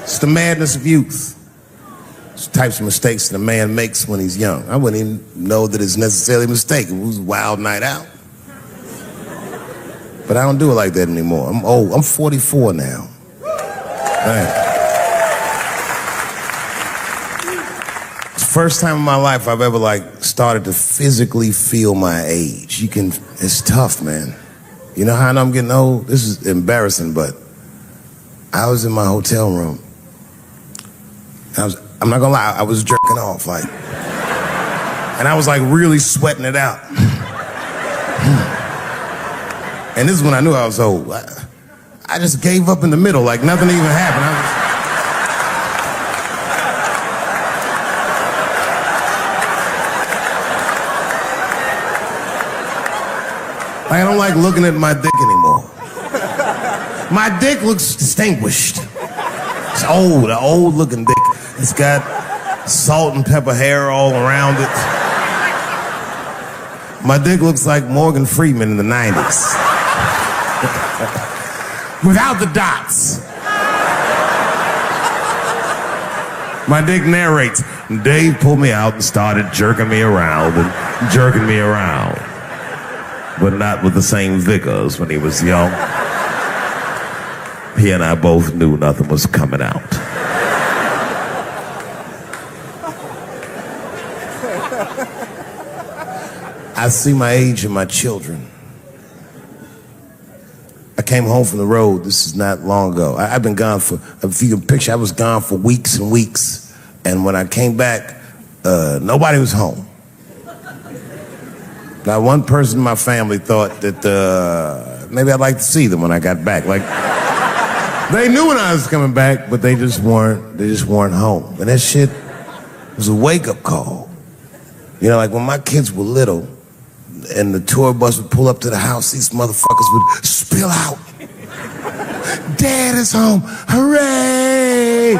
It's the madness of youth. It's the types of mistakes that a man makes when he's young. I wouldn't even know that it's necessarily a mistake. It was a wild night out. But I don't do it like that anymore. I'm old. I'm 44 now. Man. It's the first time in my life I've ever started to physically feel my age. It's tough, man. You know how I know I'm getting old? This is embarrassing, but I was in my hotel room. I'm not gonna lie, I was jerking off, and I was really sweating it out. And this is when I knew I was old. I just gave up in the middle, nothing even happened. I don't like looking at my dick anymore. My dick looks distinguished. It's old, an old looking dick. It's got salt and pepper hair all around it. My dick looks like Morgan Freeman in the 90s. Without the dots. My dick narrates. Dave pulled me out and started jerking me around and jerking me around. But not with the same vigor as when he was young. He and I both knew nothing was coming out. I see my age in my children. I came home from the road. This is not long ago. I've been gone for, if you can picture, I was gone for weeks and weeks. And when I came back, nobody was home. Now, one person in my family thought that maybe I'd like to see them when I got back. They knew when I was coming back, but they just weren't home. And that shit was a wake-up call. You know, when my kids were little, and the tour bus would pull up to the house, these motherfuckers would spill out. Dad is home, hooray!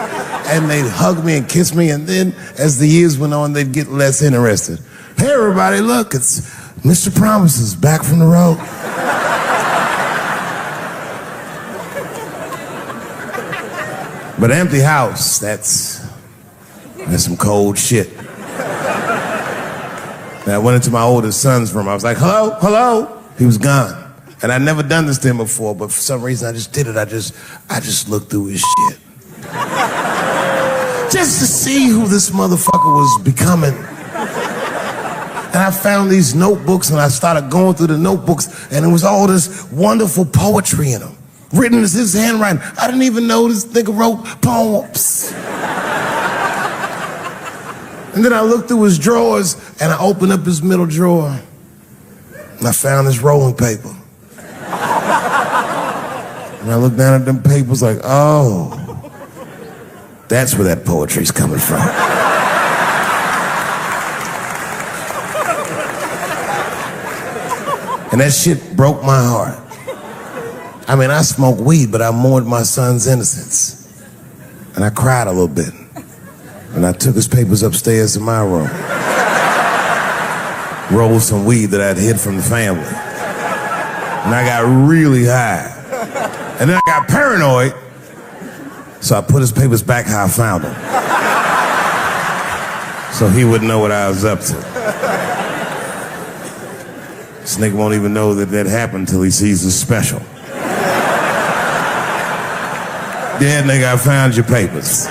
And they'd hug me and kiss me, and then as the years went on, they'd get less interested. Hey everybody, look, it's Mr. Promises back from the road. But empty house, that's some cold shit. And I went into my oldest son's room. I was like, hello, hello. He was gone. And I'd never done this to him before, but for some reason I just did it. I just looked through his shit. Just to see who this motherfucker was becoming. And I found these notebooks and I started going through the notebooks and it was all this wonderful poetry in them. Written in his handwriting. I didn't even know this nigga wrote poems. And then I looked through his drawers and I opened up his middle drawer and I found his rolling paper. And I looked down at them papers like, oh, that's where that poetry's coming from. And that shit broke my heart. I mean, I smoked weed, but I mourned my son's innocence. And I cried a little bit. And I took his papers upstairs to my room. Rolled some weed that I'd hid from the family. And I got really high. And then I got paranoid. So I put his papers back how I found them. So he wouldn't know what I was up to. This nigga won't even know that happened until he sees the special. Yeah, nigga, I found your papers.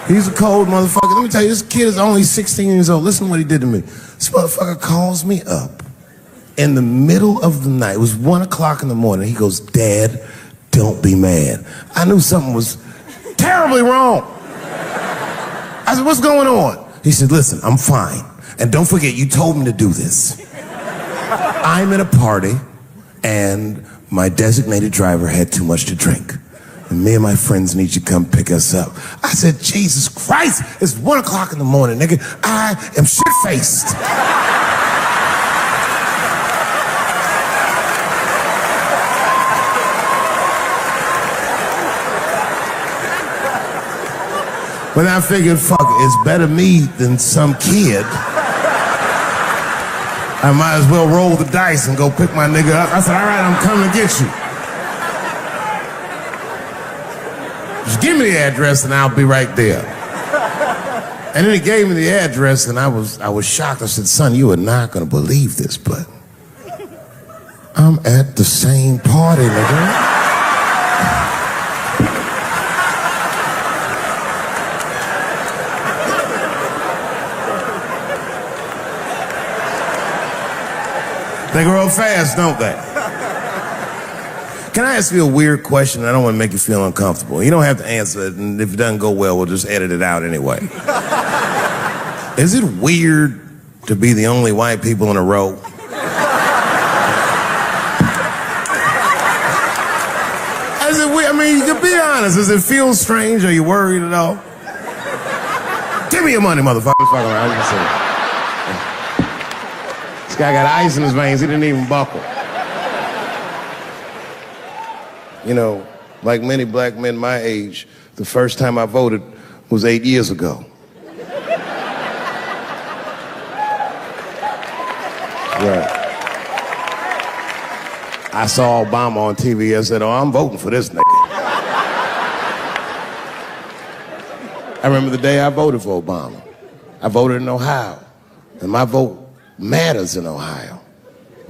He's a cold motherfucker. Let me tell you, this kid is only 16 years old. Listen to what he did to me. This motherfucker calls me up in the middle of the night. It was 1 o'clock in the morning. He goes, Dad, don't be mad. I knew something was terribly wrong. I said, what's going on? He said, listen, I'm fine. And don't forget, you told me to do this. I'm at a party, and my designated driver had too much to drink. And me and my friends need you to come pick us up. I said, Jesus Christ, it's 1 o'clock in the morning, nigga. I am shit-faced. But I figured, fuck it, it's better me than some kid. I might as well roll the dice and go pick my nigga up. I said, all right, I'm coming to get you. Just give me the address and I'll be right there. And then he gave me the address and I was shocked. I said, son, you are not gonna believe this, but I'm at the same party, nigga. They grow up fast, don't they? Can I ask you a weird question? I don't want to make you feel uncomfortable. You don't have to answer it, and if it doesn't go well, we'll just edit it out anyway. Is it weird to be the only white people in a row? Is it weird? I mean, to be honest, does it feel strange? Are you worried at all? Give me your money, motherfucker. Fuck around. This guy got ice in his veins. He didn't even buckle. You know, like many black men my age, the first time I voted was 8 years ago. Right. I saw Obama on TV. I said, oh, I'm voting for this nigga. I remember the day I voted for Obama. I voted in Ohio, and my vote matters in Ohio.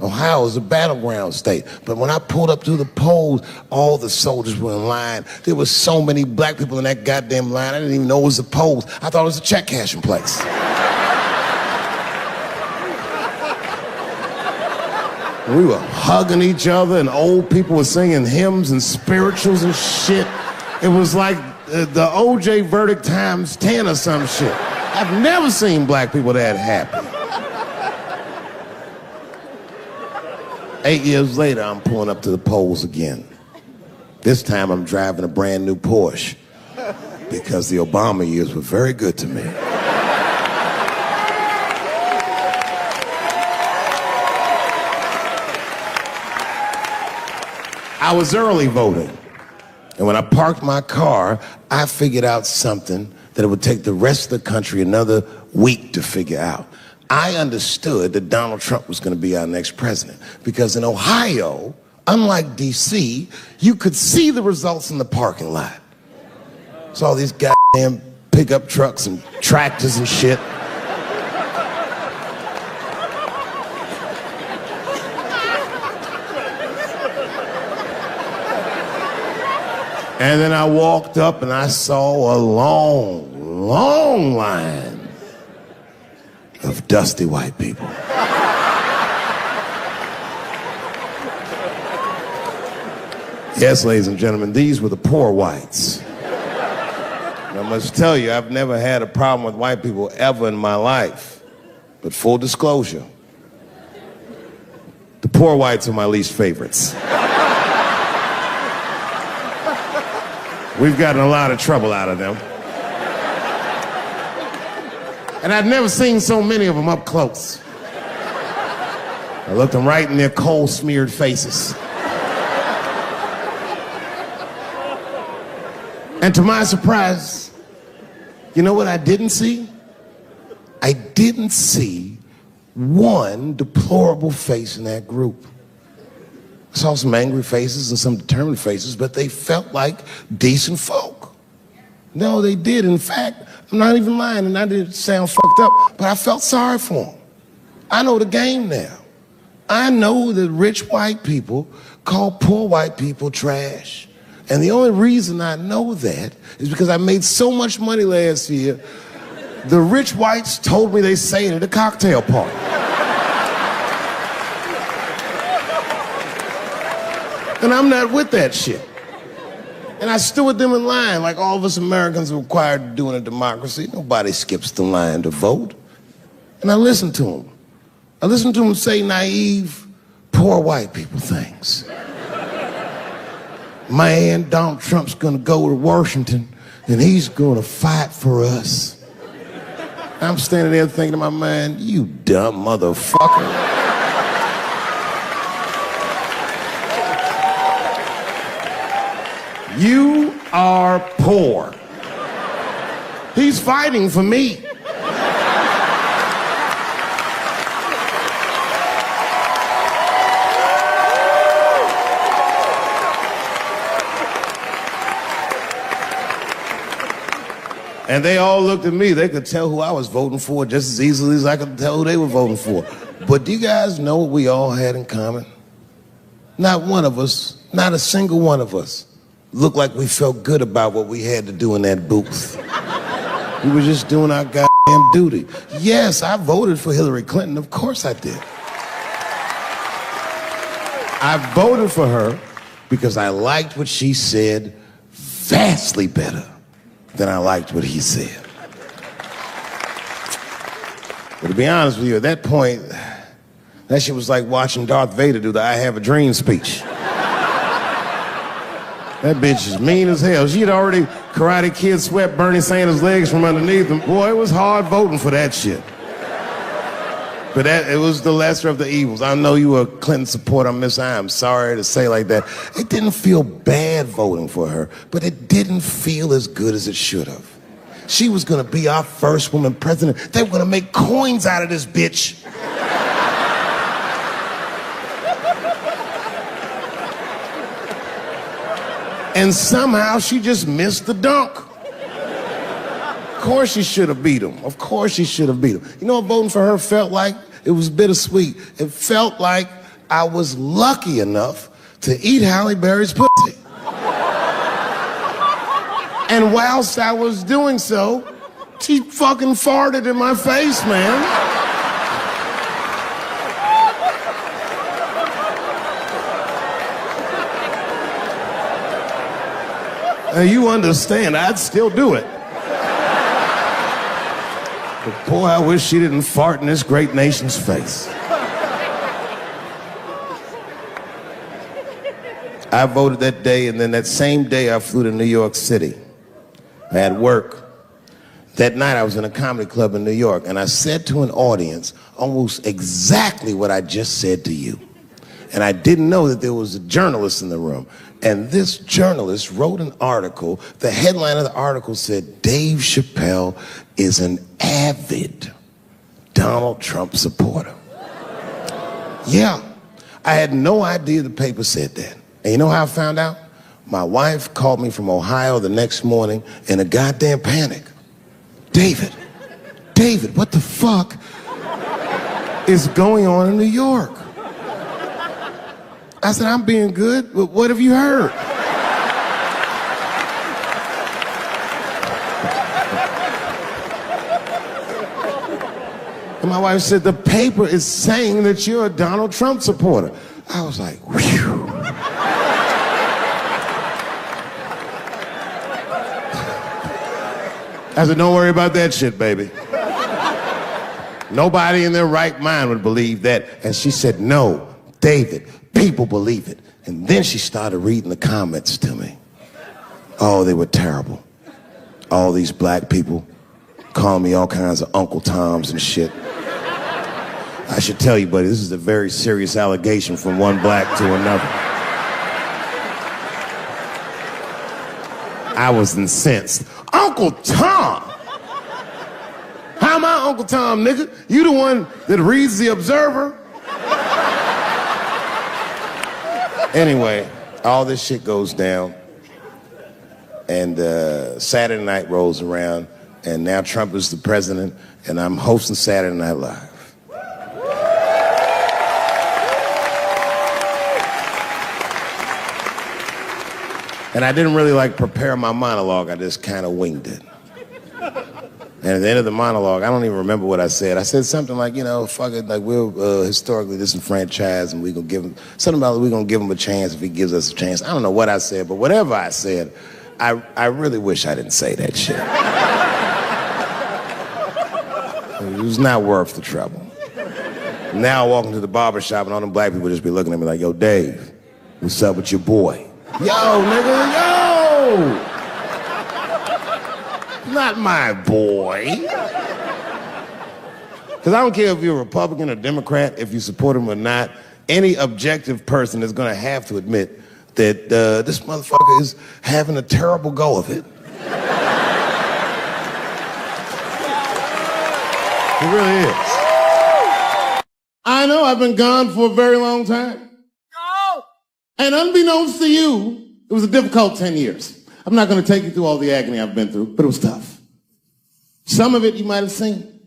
Ohio is a battleground state. But when I pulled up to the polls, all the soldiers were in line. There were so many black people in that goddamn line, I didn't even know it was a polls. I thought it was a check cashing place. We were hugging each other, and old people were singing hymns and spirituals and shit. It was like the OJ verdict times 10 or some shit. I've never seen black people that happy. 8 years later, I'm pulling up to the polls again. This time I'm driving a brand new Porsche because the Obama years were very good to me. I was early voting, and when I parked my car, I figured out something that it would take the rest of the country another week to figure out. I understood that Donald Trump was going to be our next president because in Ohio, unlike D.C., you could see the results in the parking lot. Saw these goddamn pickup trucks and tractors and shit. And then I walked up and I saw a long, long line of dusty white people. Yes, ladies and gentlemen, these were the poor whites. And I must tell you, I've never had a problem with white people ever in my life. But full disclosure, the poor whites are my least favorites. We've gotten a lot of trouble out of them. And I'd never seen so many of them up close. I looked them right in their coal-smeared faces. And to my surprise, you know what I didn't see? I didn't see one deplorable face in that group. I saw some angry faces and some determined faces, but they felt like decent folk. No, they did. In fact, I'm not even lying, and I didn't sound fucked up, but I felt sorry for them. I know the game now. I know that rich white people call poor white people trash. And the only reason I know that is because I made so much money last year, the rich whites told me they say it at a cocktail party. And I'm not with that shit. And I stood with them in line like all of us Americans are required to do in a democracy. Nobody skips the line to vote. And I listened to them. I listened to them say naive, poor white people things. Man, Donald Trump's gonna go to Washington and he's gonna fight for us. I'm standing there thinking to my mind, you dumb motherfucker. You are poor. He's fighting for me. And they all looked at me. They could tell who I was voting for just as easily as I could tell who they were voting for. But do you guys know what we all had in common? Not one of us, not a single one of us, looked like we felt good about what we had to do in that booth. We were just doing our goddamn duty. Yes, I voted for Hillary Clinton. Of course I did. I voted for her because I liked what she said vastly better than I liked what he said. But to be honest with you, at that point, that shit was like watching Darth Vader do the I Have a Dream speech. That bitch is mean as hell. She had already Karate Kid swept Bernie Sanders' legs from underneath him. Boy, it was hard voting for that shit. But it was the lesser of the evils. I know you were a Clinton supporter, Miss I. I'm sorry to say like that. It didn't feel bad voting for her, but it didn't feel as good as it should have. She was gonna be our first woman president. They were gonna make coins out of this bitch. And somehow she just missed the dunk. Of course she should have beat him. Of course she should have beat him. You know what voting for her felt like? It was bittersweet. It felt like I was lucky enough to eat Halle Berry's pussy. And whilst I was doing so, she fucking farted in my face, man. Now you understand, I'd still do it. But boy, I wish she didn't fart in this great nation's face. I voted that day, and then that same day I flew to New York City. I had work. That night I was in a comedy club in New York, and I said to an audience almost exactly what I just said to you. And I didn't know that there was a journalist in the room. And this journalist wrote an article. The headline of the article said, Dave Chappelle is an avid Donald Trump supporter. Yeah, I had no idea the paper said that. And you know how I found out? My wife called me from Ohio the next morning in a goddamn panic. David, what the fuck is going on in New York? I said, I'm being good, but what have you heard? And my wife said, the paper is saying that you're a Donald Trump supporter. I was like, whew. I said, don't worry about that shit, baby. Nobody in their right mind would believe that. And she said, no, David, people believe it. And then she started reading the comments to me. Oh, they were terrible. All these black people calling me all kinds of Uncle Toms and shit. I should tell you, buddy, this is a very serious allegation from one black to another. I was incensed. Uncle Tom? How am I Uncle Tom, nigga? You the one that reads the Observer? Anyway, all this shit goes down, and Saturday night rolls around, and now Trump is the president, and I'm hosting Saturday Night Live. And I didn't really prepare my monologue, I just kind of winged it. And at the end of the monologue, I don't even remember what I said. I said something like, fuck it, we're historically disenfranchised, and we're gonna give him, something about we're gonna give him a chance if he gives us a chance. I don't know what I said, but whatever I said, I really wish I didn't say that shit. It was not worth the trouble. Now I walk into the barber shop and all them black people just be looking at me like, yo, Dave, what's up with your boy? Yo, nigga, yo! Not my boy. Because I don't care if you're a Republican or Democrat, if you support him or not, any objective person is going to have to admit that this motherfucker is having a terrible go of it. He really is. I know I've been gone for a very long time. And unbeknownst to you, it was a difficult 10 years. I'm not going to take you through all the agony I've been through, but it was tough. Some of it you might have seen.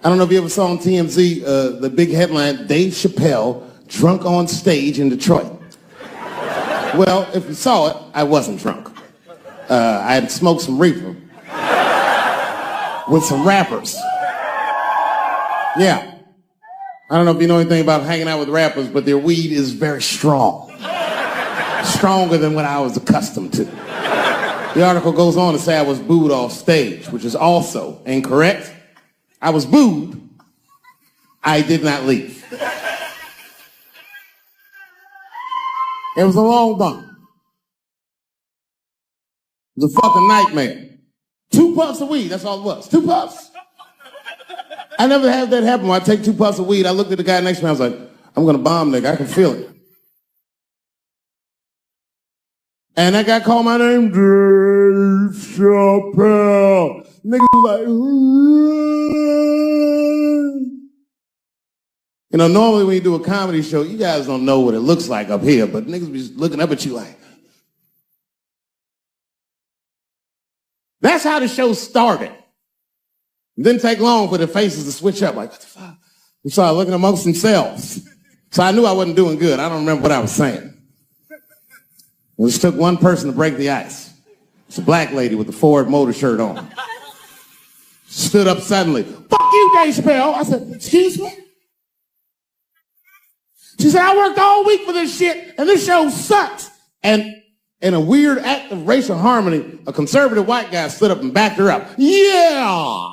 I don't know if you ever saw on TMZ the big headline, Dave Chappelle drunk on stage in Detroit. Well, if you saw it, I wasn't drunk. I had smoked some reefer with some rappers. Yeah. I don't know if you know anything about hanging out with rappers, but their weed is very strong. Stronger than what I was accustomed to. The article goes on to say I was booed off stage, which is also incorrect. I was booed. I did not leave. It was a long bump. It was a fucking nightmare. 2 puffs of weed, that's all it was. 2 puffs. I never had that happen. When I take 2 puffs of weed, I looked at the guy next to me, I was like, I'm gonna bomb nigga, I can feel it. And that guy called my name, Dave Chappelle. Nigga was like, you know, normally when you do a comedy show, you guys don't know what it looks like up here, but niggas be just looking up at you like. That's how the show started. It didn't take long for the faces to switch up, like, what the fuck? They started looking amongst themselves. So I knew I wasn't doing good. I don't remember what I was saying. It just took one person to break the ice. It's a black lady with a Ford Motor shirt on. Stood up suddenly. Fuck you, Dave Chappelle. I said, excuse me? She said, I worked all week for this shit, and this show sucks. And in a weird act of racial harmony, a conservative white guy stood up and backed her up. Yeah!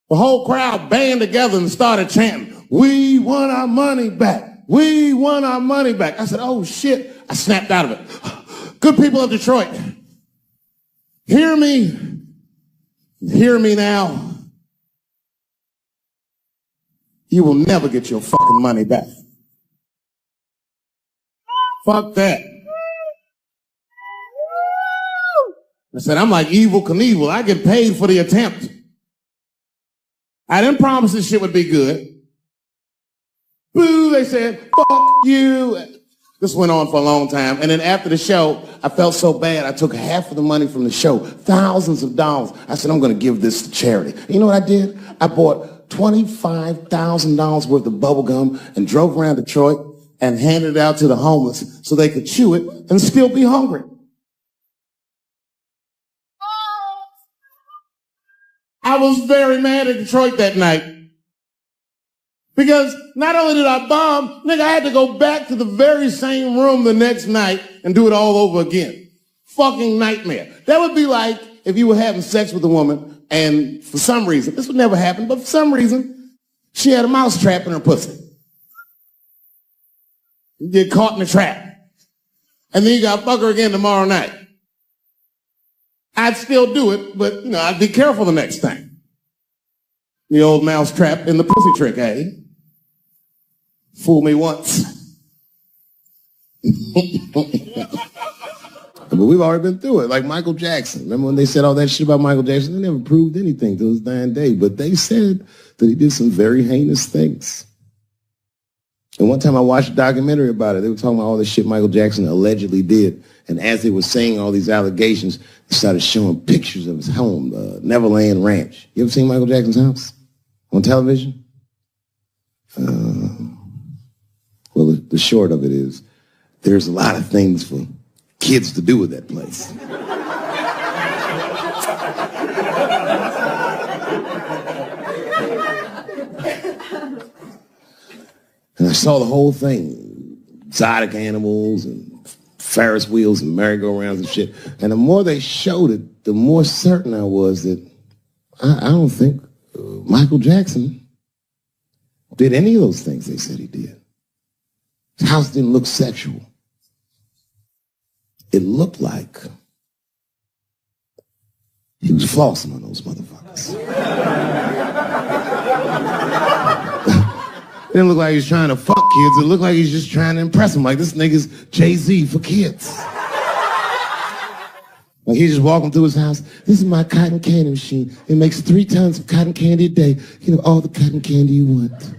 The whole crowd band together and started chanting, we want our money back. We want our money back. I said, oh shit. I snapped out of it. Good people of Detroit, hear me. Hear me now. You will never get your fucking money back. Fuck that. I said, I'm like Evel Knievel. I get paid for the attempt. I didn't promise this shit would be good. Boo, they said, fuck you. This went on for a long time. And then after the show, I felt so bad, I took half of the money from the show, thousands of dollars. I said, I'm going to give this to charity. You know what I did? I bought $25,000 worth of bubble gum and drove around Detroit and handed it out to the homeless so they could chew it and still be hungry. I was very mad at Detroit that night. Because not only did I bomb, nigga, I had to go back to the very same room the next night and do it all over again. Fucking nightmare. That would be like if you were having sex with a woman and for some reason, this would never happen, but for some reason, she had a mouse trap in her pussy. You get caught in the trap. And then you gotta fuck her again tomorrow night. I'd still do it, but, you know, I'd be careful the next time. The old mouse trap in the pussy trick, eh? Fool me once. But we've already been through it, like Michael Jackson. Remember when they said all that shit about Michael Jackson? They never proved anything till his dying day, but they said that he did some very heinous things. And one time I watched a documentary about it. They were talking about all the shit Michael Jackson allegedly did. And as they were saying all these allegations, they started showing pictures of his home, Neverland Ranch. You ever seen Michael Jackson's house on television? Well, the short of it is, there's a lot of things for kids to do with that place. And I saw the whole thing, exotic animals and Ferris wheels and merry-go-rounds and shit. And the more they showed it, the more certain I was that I don't think Michael Jackson did any of those things they said he did. His house didn't look sexual. It looked like he was flossing on those motherfuckers. It didn't look like he was trying to fuck kids. It looked like he was just trying to impress them. Like, this nigga's Jay-Z for kids. Like, he's just walking through his house. This is my cotton candy machine. It makes 3 tons of cotton candy a day. You know, all the cotton candy you want.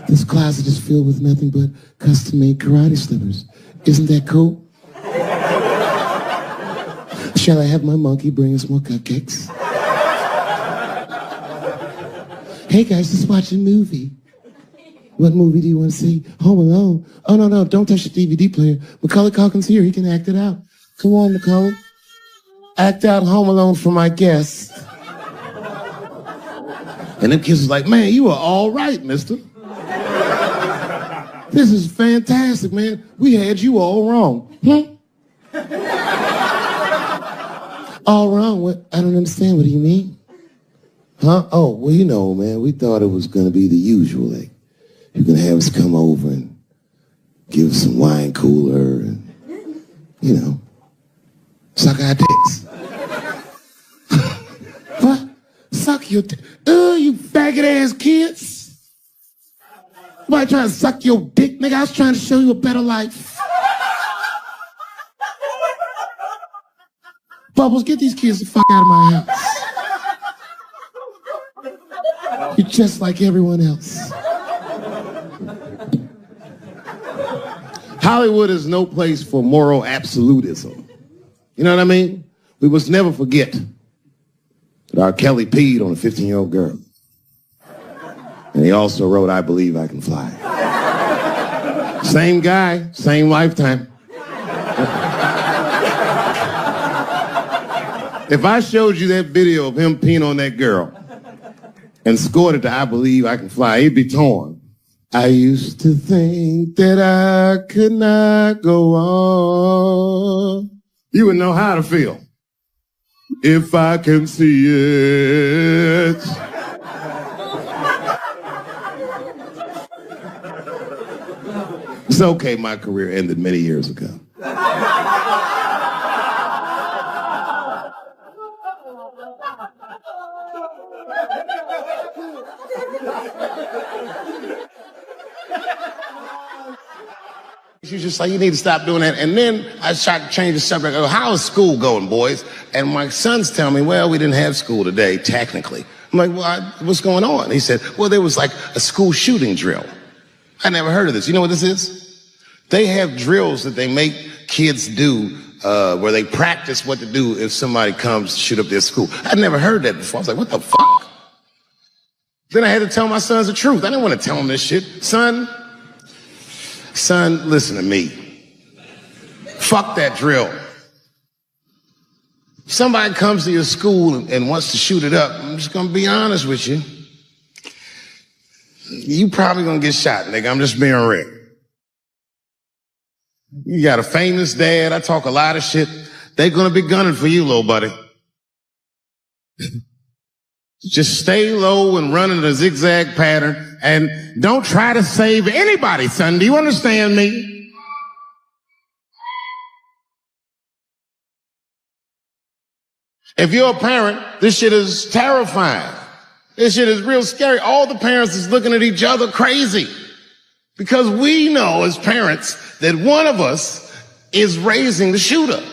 This closet is filled with nothing but custom-made karate slippers. Isn't that cool? Shall I have my monkey bring us more cupcakes? Hey guys, let's watch a movie. What movie do you want to see? Home Alone. Oh, no, don't touch the DVD player. Macaulay Culkin's here. He can act it out. Come on, Macaulay. Act out Home Alone for my guests. And them kids was like, man, you are all right, mister. This is fantastic, man. We had you all wrong. All wrong? What? I don't understand. What do you mean? Huh? Oh, well, you know, man, we thought it was going to be the usual. Like, you're going to have us come over and give us some wine cooler and, you know, suck our dicks. What? Suck your dick? You faggot-ass kids. Somebody trying to suck your dick, nigga? I was trying to show you a better life. Bubbles, get these kids the fuck out of my house. You're just like everyone else. Hollywood is no place for moral absolutism. You know what I mean? We must never forget that R. Kelly peed on a 15-year-old girl. And he also wrote, I Believe I Can Fly. Same guy, same lifetime. If I showed you that video of him peeing on that girl and scored it to I Believe I Can Fly, he'd be torn. I used to think that I could not go on. You would know how to feel. If I can see it. It's okay, my career ended many years ago. She's just like, you need to stop doing that. And then I tried to change the subject. I go, how is school going, boys? And my sons tell me, well, we didn't have school today, technically. I'm like, well, what's going on? He said, well, there was like a school shooting drill. I never heard of this. You know what this is? They have drills that they make kids do where they practice what to do if somebody comes to shoot up their school. I'd never heard that before. I was like, what the fuck? Then I had to tell my sons the truth. I didn't want to tell them this shit. Son, listen to me. Fuck that drill. If somebody comes to your school and wants to shoot it up, I'm just gonna be honest with you. You probably gonna get shot, nigga. I'm just being real. You got a famous dad. I talk a lot of shit. They're gonna be gunning for you, little buddy. Just stay low and run in a zigzag pattern and don't try to save anybody, son. Do you understand me? If you're a parent, this shit is terrifying. This shit is real scary. All the parents is looking at each other crazy because we know as parents that one of us is raising the shooter.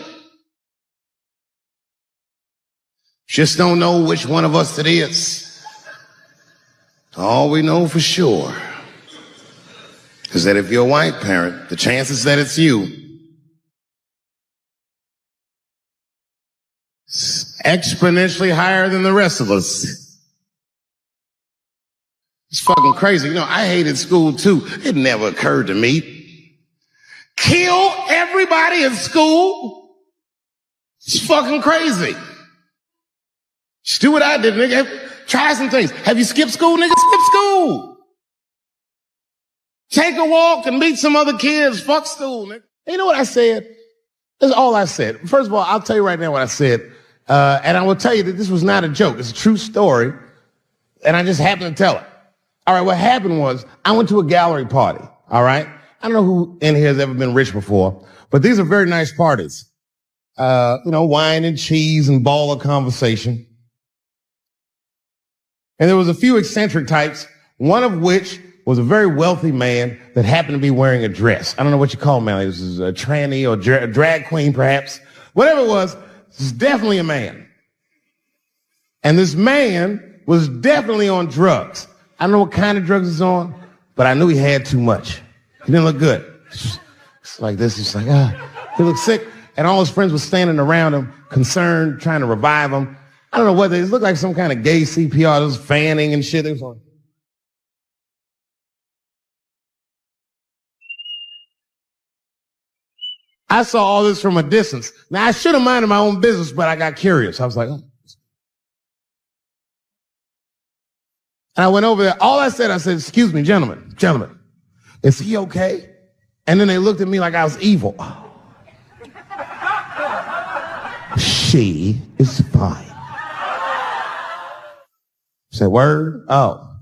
Just don't know which one of us it is. All we know for sure is that if you're a white parent, the chances that it's you is exponentially higher than the rest of us. It's fucking crazy. You know, I hated school too. It never occurred to me. Kill everybody in school? It's fucking crazy. Just do what I did, nigga. Try some things. Have you skipped school, nigga? Skip school. Take a walk and meet some other kids. Fuck school, nigga. You know what I said? That's all I said. First of all, I'll tell you right now what I said. And I will tell you that this was not a joke. It's a true story. And I just happened to tell it. All right, what happened was I went to a gallery party. All right? I don't know who in here has ever been rich before, but these are very nice parties. You know, wine and cheese and ball of conversation. And there was a few eccentric types, one of which was a very wealthy man that happened to be wearing a dress. I don't know what you call him, man. This is a tranny or a drag queen, perhaps. Whatever it was, this is definitely a man. And this man was definitely on drugs. I don't know what kind of drugs he's on, but I knew he had too much. He didn't look good. It's like this. He's like, he looked sick. and all his friends were standing around him, concerned, trying to revive him. I don't know whether it looked like some kind of gay CPR. There was fanning and shit. It was on. I saw all this from a distance. Now, I should have minded my own business, but I got curious. I was like, oh. And I went over there. All I said, excuse me, gentlemen, is he okay? And then they looked at me like I was evil. Oh. She is fine. I said, word? Oh.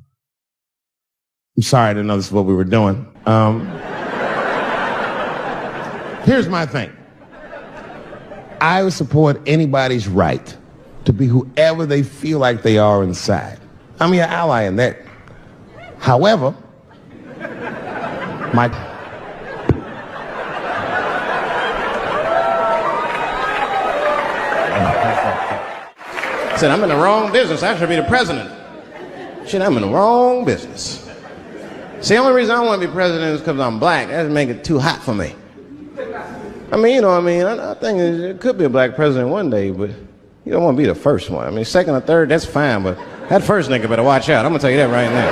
I'm sorry, I didn't know this is what we were doing. Here's my thing. I would support anybody's right to be whoever they feel like they are inside. I'm your ally in that. However, my... said, I'm in the wrong business. I should be the president. Shit, I'm in the wrong business. See, the only reason I don't want to be president is because I'm black. That would make it too hot for me. I mean, you know, I think it could be a black president one day, but you don't want to be the first one. I mean, second or third, that's fine, but that first nigga better watch out. I'm going to tell you that right now.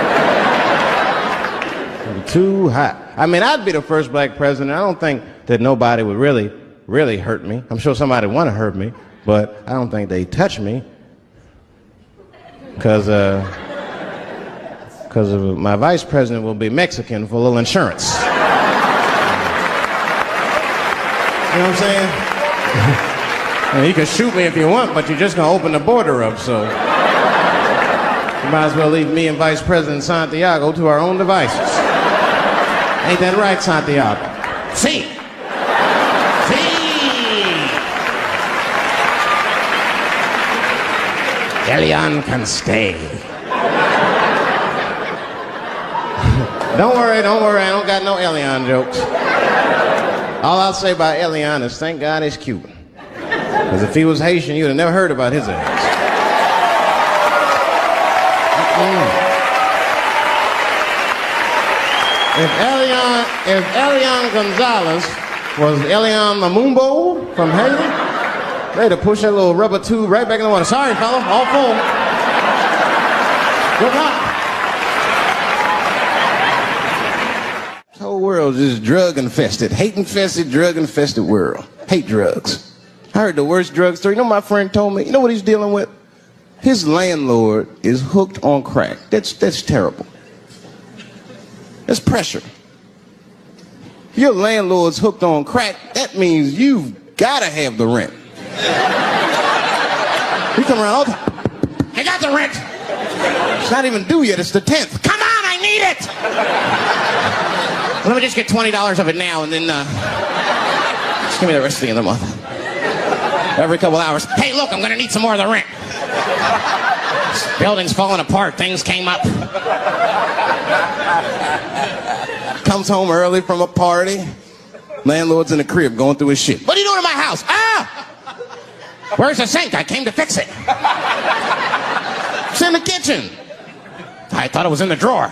It'd be too hot. I mean, I'd be the first black president. I don't think that nobody would really hurt me. I'm sure somebody would want to hurt me, but I don't think they'd touch me because my vice president will be Mexican for a little insurance. You know what I'm saying? Well, you can shoot me if you want, but you're just going to open the border up, so you might as well leave me and Vice President Santiago to our own devices. Ain't that right, Santiago? See. Elian can stay. Don't worry, I don't got no Elian jokes. All I'll say about Elian is thank God he's Cuban. Because if he was Haitian, you'd have never heard about his ass. If Elian Gonzalez was Elian Mamumbo from Haiti, they'd have pushed that little rubber tube right back in the water. Sorry, fella, all full. Good luck. The whole world's just drug-infested, hate-infested, drug-infested world. Hate drugs. I heard the worst drug story. You know my friend told me? You know what he's dealing with? His landlord is hooked on crack. That's terrible. That's pressure. If your landlord's hooked on crack, that means you've got to have the rent. You come around all the time. I got the rent. It's not even due yet. It's the 10th. Come on, I need it. Let me just get $20 of it now and then just give me the rest of the end of the month. Every couple hours. Hey, look, I'm going to need some more of the rent. This building's falling apart. Things came up. Comes home early from a party. Landlord's in the crib going through his shit. What are you doing in my house? Ah! Where's the sink? I came to fix it. It's in the kitchen. I thought it was in the drawer.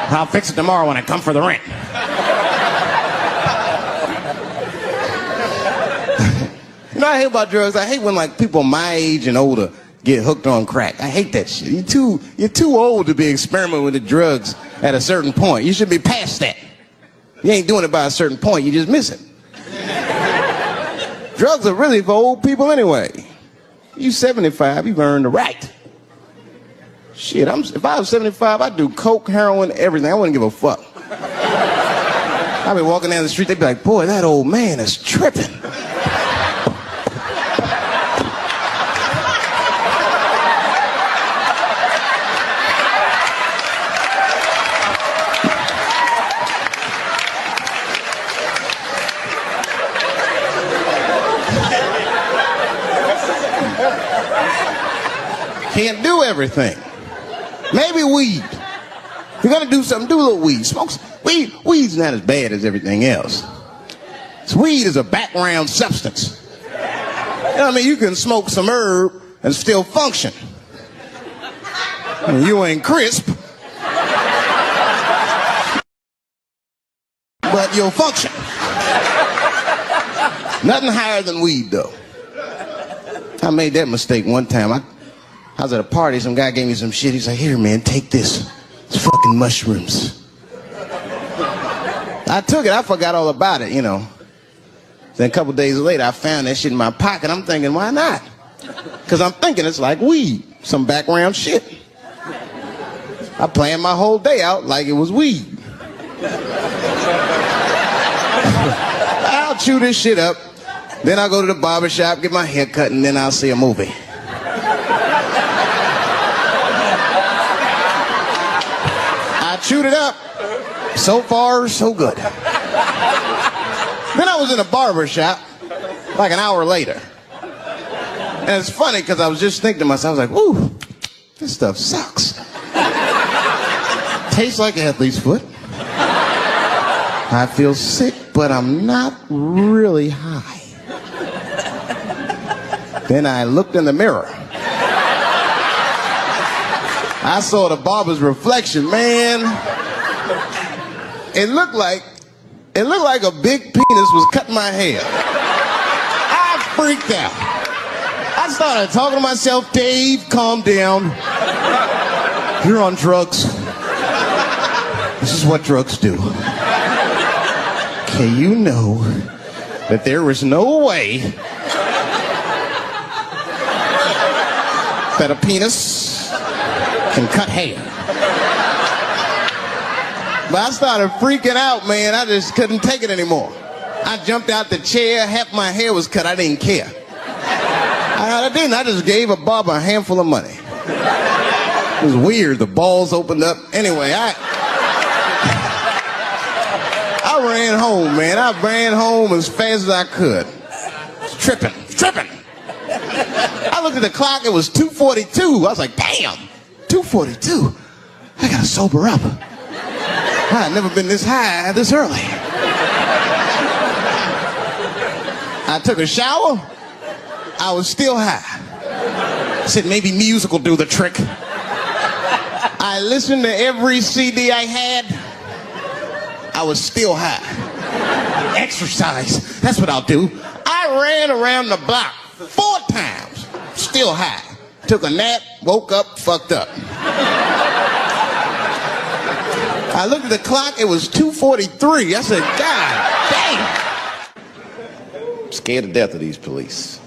I'll fix it tomorrow when I come for the rent. You know what I hate about drugs? I hate when like people my age and older get hooked on crack. I hate that shit. You're too old to be experimenting with the drugs at a certain point. You should be past that. You ain't doing it by a certain point. You just miss it. Drugs are really for old people anyway. You 75, you've earned the right. Shit, if I was 75, I'd do coke, heroin, everything. I wouldn't give a fuck. I'd be walking down the street, they'd be like, boy, that old man is tripping. Can't do everything. Maybe weed. If you're gonna do something, do a little weed. Smoke some. Weed's not as bad as everything else. Weed is a background substance. You know what I mean? You can smoke some herb and still function. You ain't crisp, but you'll function. Nothing higher than weed, though. I made that mistake one time. I was at a party, some guy gave me some shit. He's like, here, man, take this. It's fucking mushrooms. I took it, I forgot all about it, you know. Then a couple days later, I found that shit in my pocket. I'm thinking, why not? Because I'm thinking it's like weed, some background shit. I planned my whole day out like it was weed. I'll chew this shit up, then I'll go to the barber shop, get my hair cut, and then I'll see a movie. I chewed it up. So far, so good. Then I was in a barber shop like an hour later. And it's funny because I was just thinking to myself, I was like, ooh, this stuff sucks. Tastes like athlete's foot. I feel sick, but I'm not really high. Then I looked in the mirror. I saw the barber's reflection, man. It looked like a big penis was cutting my hair. I freaked out. I started talking to myself, Dave, calm down. You're on drugs. This is what drugs do. Okay, you know that there is no way that a penis can cut hair. But I started freaking out, man. I just couldn't take it anymore. I jumped out the chair, half my hair was cut, I didn't care. I didn't, I just gave a barber a handful of money. It was weird, the balls opened up. Anyway, I ran home, man. I ran home as fast as I could. Tripping. I looked at the clock, it was 2:42. I was like, damn, 2:42? I gotta sober up. I had never been this high this early. I took a shower. I was still high. I said maybe music will do the trick. I listened to every CD I had. I was still high. Exercise. That's what I'll do. I ran around the block 4 times. Still high. Took a nap, woke up, fucked up. I looked at the clock, it was 2:43. I said, God damn. I'm scared to death of these police.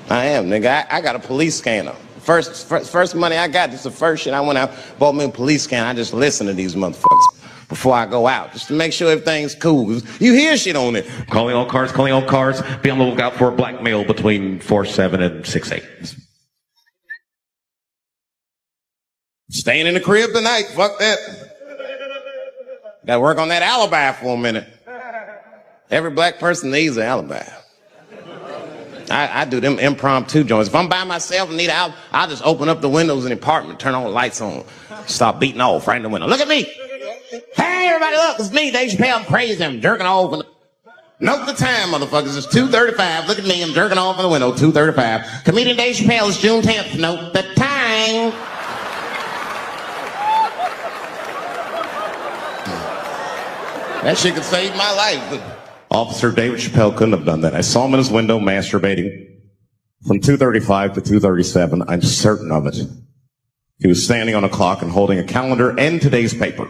I am, nigga. I got a police scanner. First money I got, this is the first shit I went out, bought me a police scanner. I just listen to these motherfuckers before I go out, just to make sure everything's cool. You hear shit on it. Calling all cars. Be on the lookout for a black male between 4'7" and 6'8". Staying in the crib tonight, fuck that. Gotta work on that alibi for a minute. Every black person needs an alibi. I do them impromptu joints. If I'm by myself and need out, I'll just open up the windows in the apartment, turn all the lights on, start beating off right in the window. Look at me. Hey, everybody, look, it's me, Dave Chappelle. I'm crazy. I'm jerking off. Note the time, motherfuckers. It's 2:35. Look at me. I'm jerking off in the window. 2:35. Comedian Dave Chappelle is June 10th. Note the time. That shit could save my life. Officer David Chappelle couldn't have done that. I saw him in his window masturbating from 2:35 to 2:37. I'm certain of it. He was standing on a clock and holding a calendar and today's paper.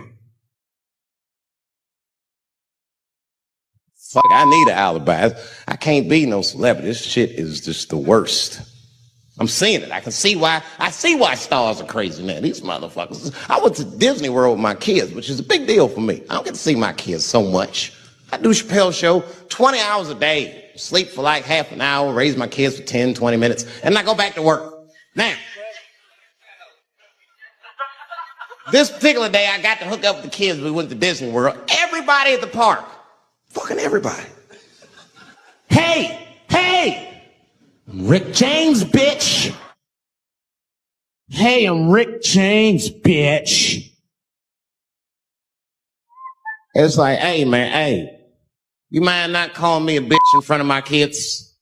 Fuck, I need an alibi. I can't be no celebrity. This shit is just the worst. I'm seeing it. I see why stars are crazy, man. These motherfuckers. I went to Disney World with my kids, which is a big deal for me. I don't get to see my kids so much. I do Chappelle show 20 hours a day, sleep for like half an hour, raise my kids for 10, 20 minutes, and I go back to work. Now, this particular day, I got to hook up with the kids. We went to Disney World. Everybody at the park. Fucking everybody. Hey! I'm Rick James, bitch! Hey, I'm Rick James, bitch! It's like, hey, man, hey. You mind not calling me a bitch in front of my kids?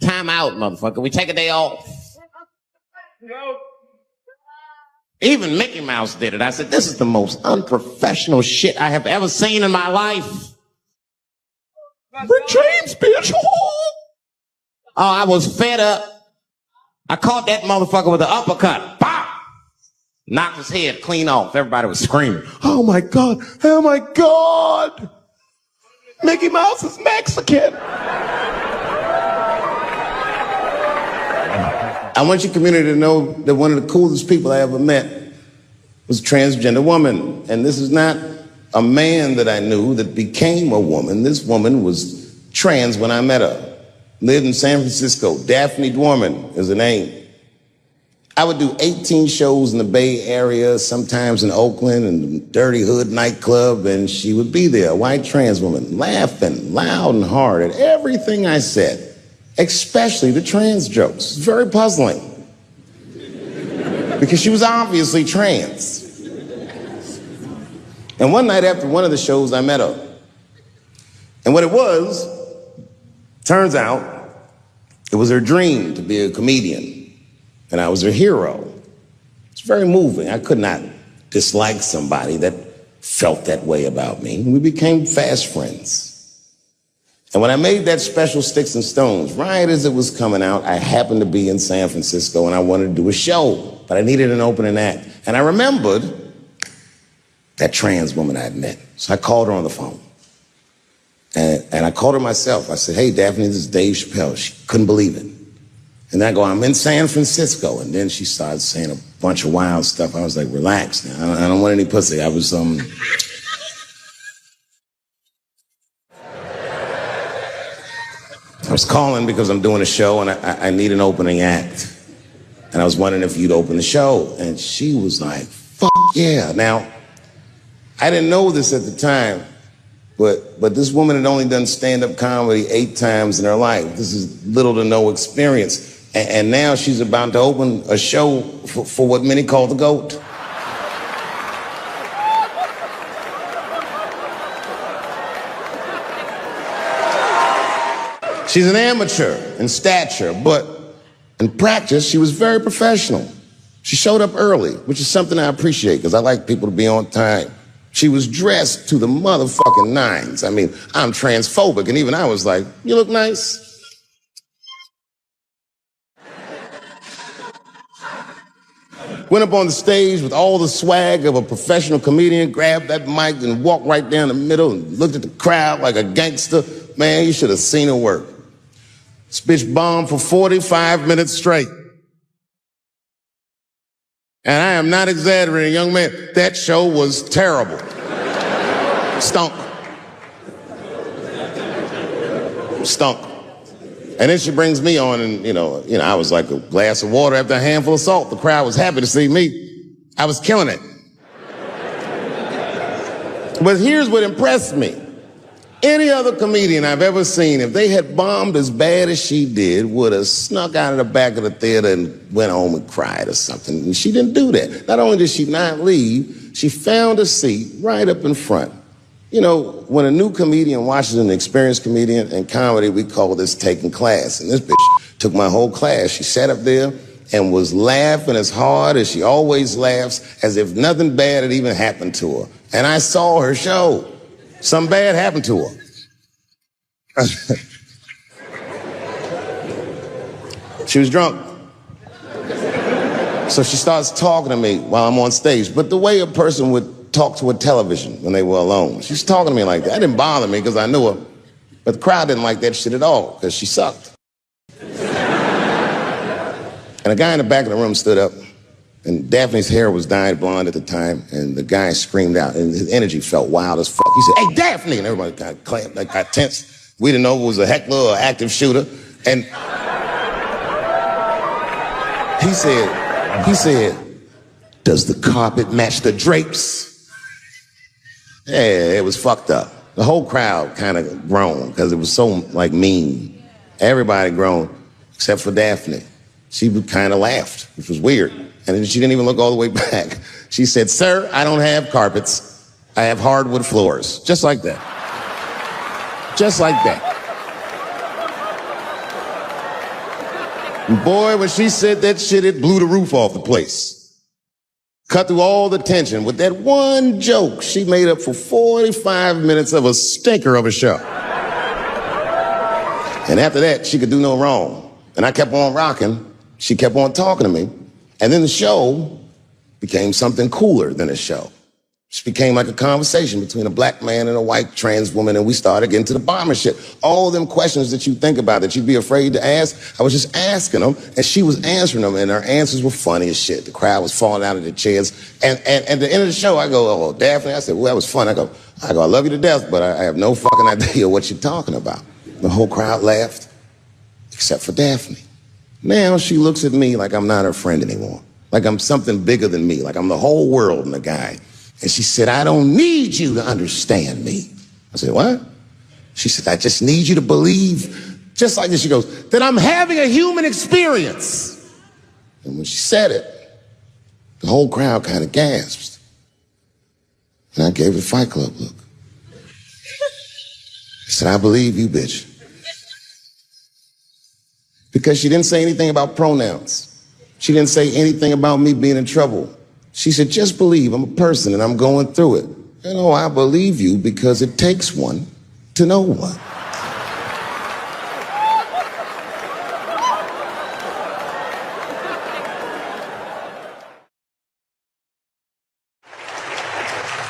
Time out, motherfucker. We take a day off. No. Even Mickey Mouse did it. I said, this is the most unprofessional shit I have ever seen in my life. Rick James, bitch. Oh, I was fed up. I caught that motherfucker with an uppercut. Bop! Knocked his head clean off. Everybody was screaming. oh my God. Oh my God. Mickey Mouse is Mexican. I want your community to know that one of the coolest people I ever met was a transgender woman. And this is not a man that I knew that became a woman. This woman was trans when I met her. Lived in San Francisco. Daphne Dworman is her name. I would do 18 shows in the Bay Area, sometimes in Oakland and Dirty Hood nightclub, and she would be there, a white trans woman, laughing loud and hard at everything I said, especially the trans jokes. It's very puzzling because she was obviously trans. And one night after one of the shows, I met her. And what it was, turns out, it was her dream to be a comedian, and I was her hero. It's very moving. I could not dislike somebody that felt that way about me. We became fast friends. And when I made that special Sticks and Stones, right as it was coming out, I happened to be in San Francisco, and I wanted to do a show, but I needed an opening act. And I remembered that trans woman I had met. So I called her on the phone. And I called her myself. I said, hey, Daphne, this is Dave Chappelle. She couldn't believe it. And I go, I'm in San Francisco. And then she started saying a bunch of wild stuff. I was like, relax now. I don't want any pussy. I was, I was calling because I'm doing a show and I need an opening act. And I was wondering if you'd open the show. And she was like, fuck yeah. Now, I didn't know this at the time. But this woman had only done stand-up comedy 8 times in her life. This is little to no experience. And now she's about to open a show for what many call the GOAT. She's an amateur in stature, but in practice, she was very professional. She showed up early, which is something I appreciate, because I like people to be on time. She was dressed to the motherfucking nines. I mean, I'm transphobic, and even I was like, you look nice. Went up on the stage with all the swag of a professional comedian, grabbed that mic and walked right down the middle and looked at the crowd like a gangster. Man, you should have seen her work. This bitch bombed for 45 minutes straight. And I am not exaggerating, young man. That show was terrible. Stunk. Stunk. And then she brings me on, and you know, I was like a glass of water after a handful of salt. The crowd was happy to see me. I was killing it. But here's what impressed me. Any other comedian I've ever seen, if they had bombed as bad as she did, would have snuck out of the back of the theater and went home and cried or something. And she didn't do that. Not only did she not leave, she found a seat right up in front. You know, when a new comedian watches an experienced comedian in comedy, we call this taking class. And this bitch took my whole class. She sat up there and was laughing as hard as she always laughs, as if nothing bad had even happened to her. And I saw her show. Something bad happened to her. She was drunk. So she starts talking to me while I'm on stage, but the way a person would talk to a television when they were alone. She's talking to me like that. That didn't bother me because I knew her, but the crowd didn't like that shit at all because she sucked. And a guy in the back of the room stood up, and Daphne's hair was dyed blonde at the time, and the guy screamed out, and his energy felt wild as fuck. He said, hey, Daphne! And everybody kind of clapped, like got tense. We didn't know if it was a heckler or active shooter. And he said, does the carpet match the drapes? Yeah, it was fucked up. The whole crowd kind of groaned because it was so, like, mean. Everybody groaned, except for Daphne. She kind of laughed, which was weird. And then she didn't even look all the way back. She said, sir, I don't have carpets. I have hardwood floors. Just like that. Just like that. And boy, when she said that shit, it blew the roof off the place. Cut through all the tension. With that one joke, she made up for 45 minutes of a stinker of a show. And after that, she could do no wrong. And I kept on rocking. She kept on talking to me. And then the show became something cooler than a show. It became like a conversation between a black man and a white trans woman, and we started getting to the bomber shit. All them questions that you think about that you'd be afraid to ask, I was just asking them, and she was answering them, and her answers were funny as shit. The crowd was falling out of their chairs. And at the end of the show, I go, oh, Daphne, I said, well, that was fun. I go, I love you to death, but I have no fucking idea what you're talking about. The whole crowd laughed, except for Daphne. Now she looks at me like I'm not her friend anymore, like I'm something bigger than me, like I'm the whole world and a guy. And she said, I don't need you to understand me. I said, what? She said, I just need you to believe, just like this. She goes, that I'm having a human experience. And when she said it, the whole crowd kind of gasped. And I gave her the Fight Club look. I said, I believe you, bitch. Because she didn't say anything about pronouns. She didn't say anything about me being in trouble. She said, just believe I'm a person and I'm going through it. You know, I believe you because it takes one to know one.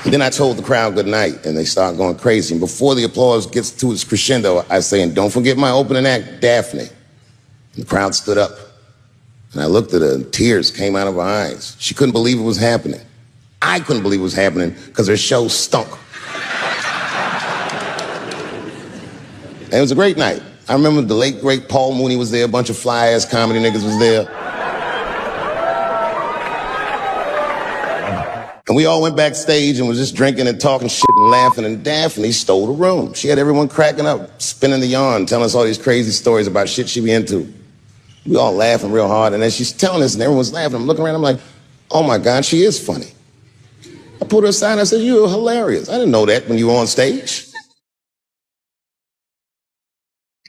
And then I told the crowd good night and they start going crazy. And before the applause gets to its crescendo, I say, and don't forget my opening act, Daphne. And the crowd stood up. And I looked at her, and tears came out of her eyes. She couldn't believe it was happening. I couldn't believe it was happening because her show stunk. And it was a great night. I remember the late, great Paul Mooney was there, a bunch of fly-ass comedy niggas was there. And we all went backstage and was just drinking and talking shit and laughing, and Daphne stole the room. She had everyone cracking up, spinning the yarn, telling us all these crazy stories about shit she be into. We all laughing real hard, and as she's telling us and everyone's laughing, I'm looking around, I'm like, oh my God, she is funny. I pulled her aside and I said, you're hilarious. I didn't know that when you were on stage.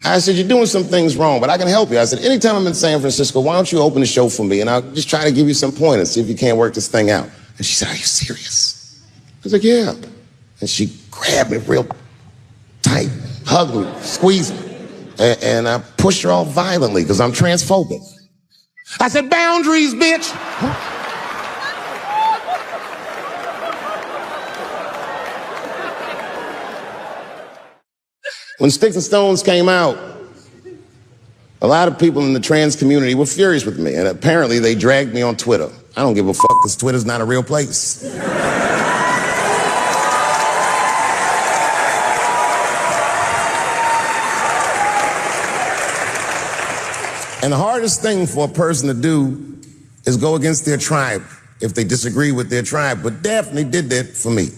I said, you're doing some things wrong, but I can help you. I said, anytime I'm in San Francisco, why don't you open the show for me, and I'll just try to give you some pointers, see if you can't work this thing out. And she said, are you serious? I was like, yeah. And she grabbed me real tight, hugged me, squeezed me. And I pushed her off violently because I'm transphobic. I said, boundaries, bitch. When Sticks and Stones came out, a lot of people in the trans community were furious with me, and apparently they dragged me on Twitter. I don't give a fuck because Twitter's not a real place. And the hardest thing for a person to do is go against their tribe if they disagree with their tribe. But Daphne did that for me.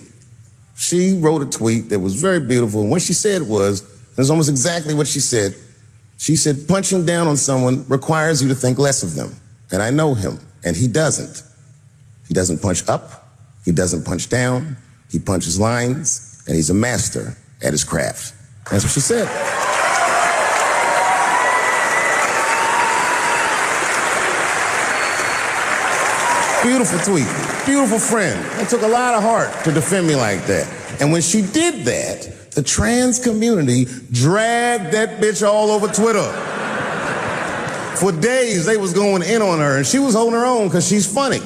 She wrote a tweet that was very beautiful. And what she said was almost exactly what she said. She said, punching down on someone requires you to think less of them. And I know him, and he doesn't. He doesn't punch up. He doesn't punch down. He punches lines, and he's a master at his craft. That's what she said. Beautiful tweet, beautiful friend. It took a lot of heart to defend me like that. And when she did that, the trans community dragged that bitch all over Twitter. For days, they was going in on her, and she was holding her own because she's funny.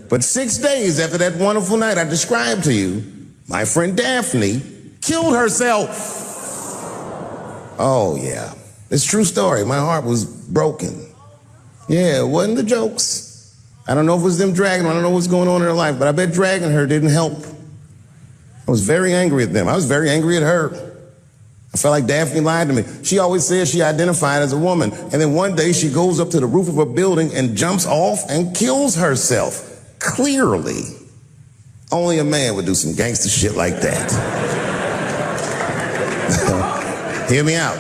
But 6 days after that wonderful night I described to you, my friend Daphne killed herself. Oh, yeah. It's a true story. My heart was broken. Yeah, it wasn't the jokes. I don't know if it was them dragging her. I don't know what's going on in her life, but I bet dragging her didn't help. I was very angry at them. I was very angry at her. I felt like Daphne lied to me. She always said she identified as a woman, and then one day she goes up to the roof of a building and jumps off and kills herself. Clearly, only a man would do some gangster shit like that. Hear me out.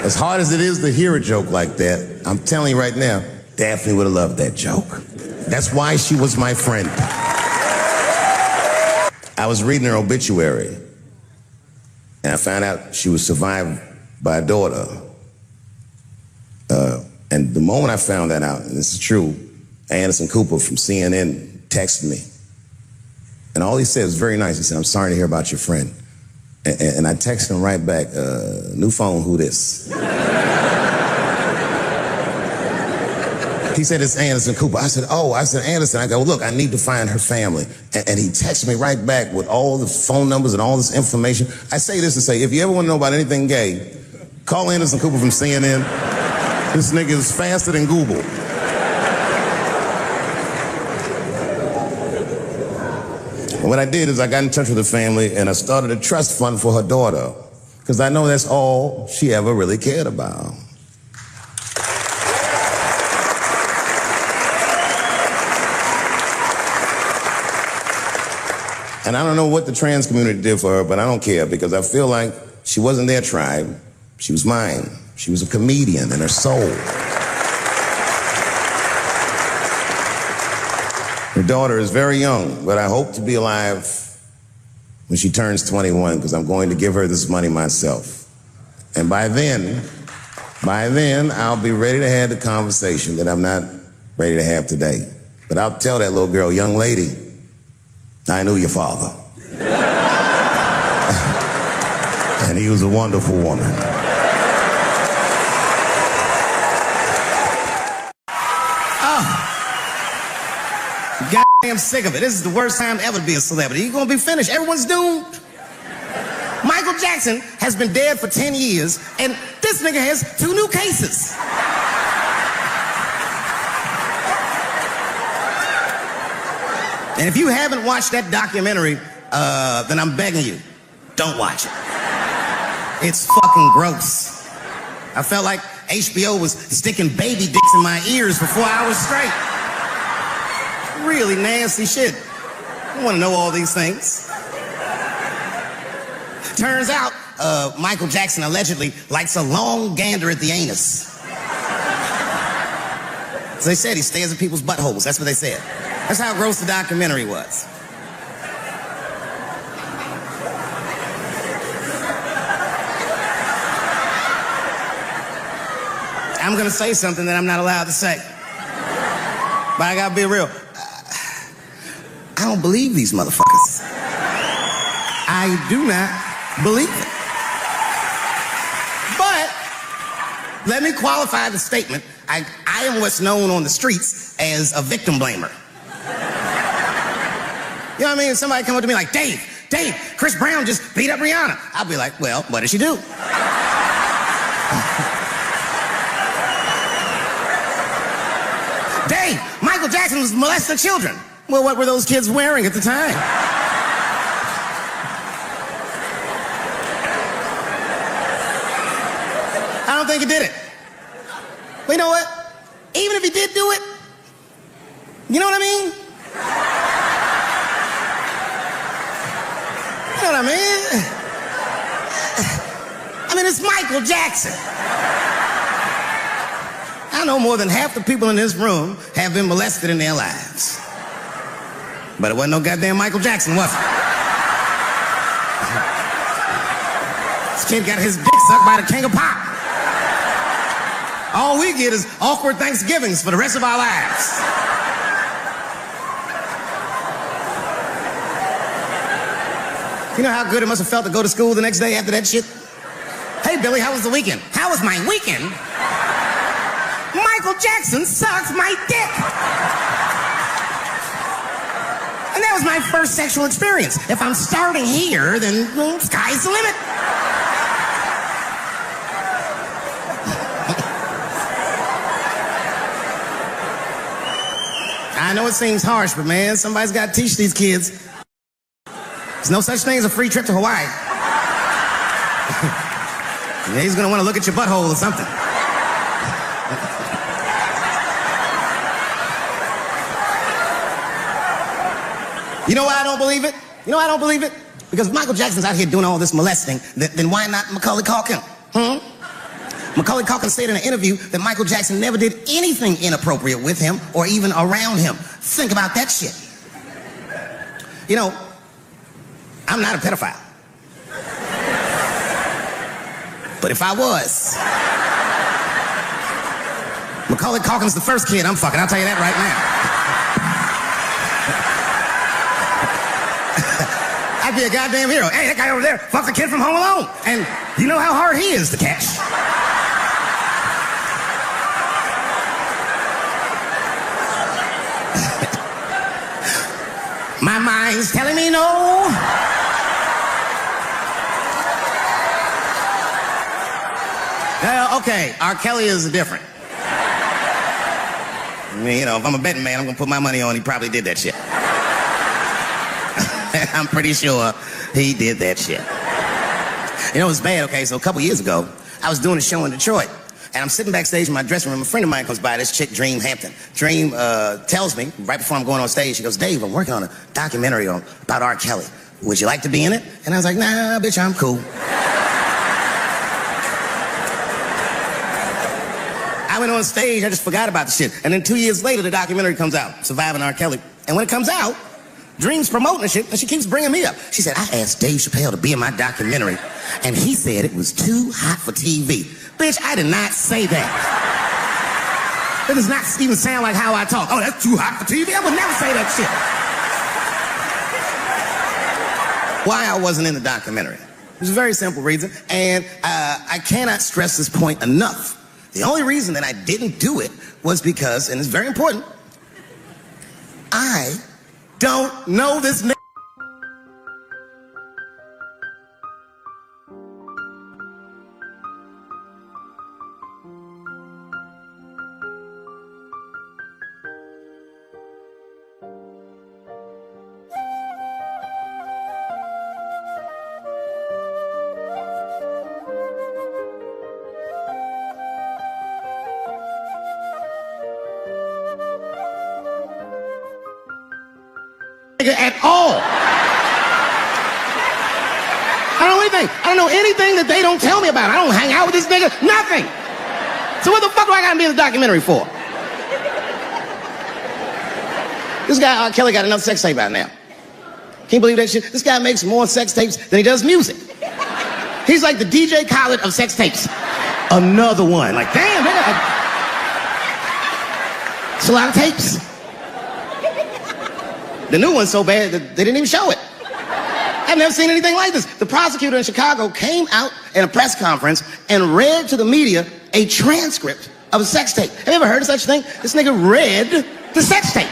As hard as it is to hear a joke like that, I'm telling you right now, Daphne would have loved that joke. That's why she was my friend. I was reading her obituary, and I found out she was survived by a daughter. And the moment I found that out, and this is true, Anderson Cooper from CNN texted me. And all he said was very nice. He said, I'm sorry to hear about your friend. And I texted him right back, new phone, who this? He said, it's Anderson Cooper. I said, oh, Anderson. I go, look, I need to find her family. And he texted me right back with all the phone numbers and all this information. I say this to say, if you ever want to know about anything gay, call Anderson Cooper from CNN. This nigga is faster than Google. And what I did is I got in touch with the family and I started a trust fund for her daughter. Because I know that's all she ever really cared about. And I don't know what the trans community did for her, but I don't care because I feel like she wasn't their tribe. She was mine. She was a comedian in her soul. Her daughter is very young, but I hope to be alive when she turns 21 because I'm going to give her this money myself. And by then, I'll be ready to have the conversation that I'm not ready to have today. But I'll tell that little girl, young lady, I knew your father. And he was a wonderful woman. Oh. Goddamn sick of it. This is the worst time ever to be a celebrity. You're gonna be finished. Everyone's doomed. Michael Jackson has been dead for 10 years, and this nigga has 2 new cases. And if you haven't watched that documentary, then I'm begging you, don't watch it. It's fucking gross. I felt like HBO was sticking baby dicks in my ears for 4 hours straight. Really nasty shit. I want to know all these things. Turns out, Michael Jackson allegedly likes a long gander at the anus. As they said, he stares at people's buttholes. That's what they said. That's how gross the documentary was. I'm gonna say something that I'm not allowed to say. But I gotta be real. I don't believe these motherfuckers. I do not believe it. But let me qualify the statement. I am what's known on the streets as a victim blamer. You know what I mean? Somebody come up to me like, Dave, Chris Brown just beat up Rihanna. I'll be like, well, what did she do? Dave, Michael Jackson was molesting children. Well, what were those kids wearing at the time? I don't think he did it. But you know what? Even if he did do it, you know what I mean? You know what I mean? I mean, it's Michael Jackson. I know more than half the people in this room have been molested in their lives. But it wasn't no goddamn Michael Jackson, was it? This kid got his dick sucked by the king of pop. All we get is awkward Thanksgivings for the rest of our lives. You know how good it must have felt to go to school the next day after that shit? Hey, Billy, how was the weekend? How was my weekend? Michael Jackson sucks my dick. And that was my first sexual experience. If I'm starting here, then well, sky's the limit. I know it seems harsh, but man, somebody's got to teach these kids. There's no such thing as a free trip to Hawaii. Yeah, he's gonna want to look at your butthole or something. You know why I don't believe it? You know why I don't believe it? Because if Michael Jackson's out here doing all this molesting, then why not Macaulay Culkin? Macaulay Culkin said in an interview that Michael Jackson never did anything inappropriate with him or even around him. Think about that shit. You know, I'm not a pedophile. But if I was, Macaulay Culkin's the first kid I'm fucking, I'll tell you that right now. I be a goddamn hero. Hey, that guy over there fucked the kid from Home Alone. And you know how hard he is to catch. My mind's telling me no. Okay, R. Kelly is different. I mean, you know, if I'm a betting man, I'm gonna put my money on he probably did that shit. I'm pretty sure he did that shit. You know, it's bad, okay? So a couple years ago, I was doing a show in Detroit, and I'm sitting backstage in my dressing room. A friend of mine comes by, this chick, Dream Hampton. Dream tells me, right before I'm going on stage, she goes, Dave, I'm working on a documentary about R. Kelly. Would you like to be in it? And I was like, nah, bitch, I'm cool. I went on stage, I just forgot about the shit. And then 2 years later, the documentary comes out, Surviving R. Kelly. And when it comes out, Dream's promoting the shit, and she keeps bringing me up. She said, I asked Dave Chappelle to be in my documentary, and he said it was too hot for TV. Bitch, I did not say that. That does not even sound like how I talk. Oh, that's too hot for TV? I would never say that shit. Why I wasn't in the documentary? There's a very simple reason, and I cannot stress this point enough. The only reason that I didn't do it was because, and it's very important, I don't know this nigga. At all. I don't know anything that they don't tell me about. I don't hang out with this nigga. Nothing. So what the fuck do I gotta be in the documentary for? This guy, R. Kelly, got another sex tape out now. Can't you believe that shit? This guy makes more sex tapes than he does music. He's like the DJ Khaled of sex tapes. Another one. Like, damn, nigga. It's a lot of tapes. The new one's so bad that they didn't even show it. I've never seen anything like this. The prosecutor in Chicago came out in a press conference and read to the media a transcript of a sex tape. Have you ever heard of such a thing? This nigga read the sex tape.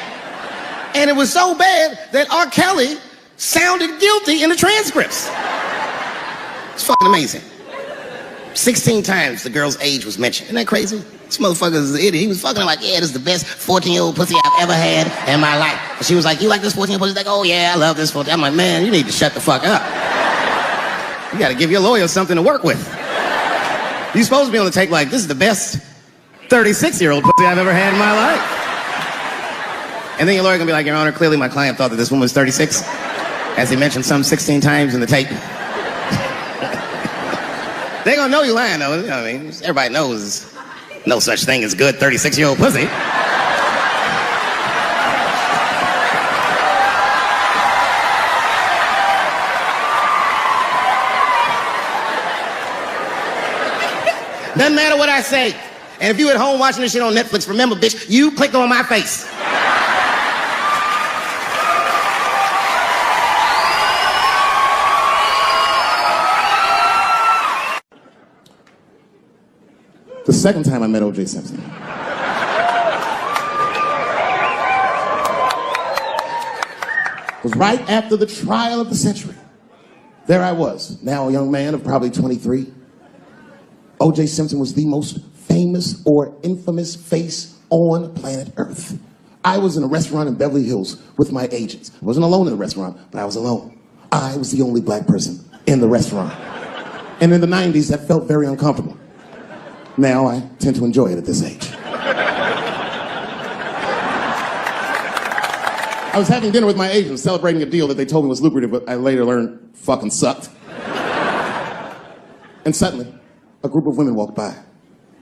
And it was so bad that R. Kelly sounded guilty in the transcripts. It's fucking amazing. 16 times the girl's age was mentioned. Isn't that crazy? This motherfucker is an idiot. He was fucking like, yeah, this is the best 14-year-old pussy I've ever had in my life. And she was like, you like this 14-year-old pussy? He's like, oh yeah, I love this 14. I'm like, man, you need to shut the fuck up. You gotta give your lawyer something to work with. You're supposed to be able to take like, this is the best 36-year-old pussy I've ever had in my life. And then your lawyer gonna be like, Your Honor, clearly my client thought that this woman was 36, as he mentioned some 16 times in the tape. They gonna know you lying though, you know what I mean? Everybody knows no such thing as good 36-year-old pussy. Doesn't matter what I say. And if you at home watching this shit on Netflix, remember, bitch, you clicked on my face. The second time I met O.J. Simpson. Was right after the trial of the century. There I was, now a young man of probably 23. O.J. Simpson was the most famous or infamous face on planet Earth. I was in a restaurant in Beverly Hills with my agents. I wasn't alone in the restaurant, but I was alone. I was the only black person in the restaurant. And in the 90s, that felt very uncomfortable. Now I tend to enjoy it at this age. I was having dinner with my agent, celebrating a deal that they told me was lucrative, but I later learned fucking sucked. And suddenly, a group of women walked by.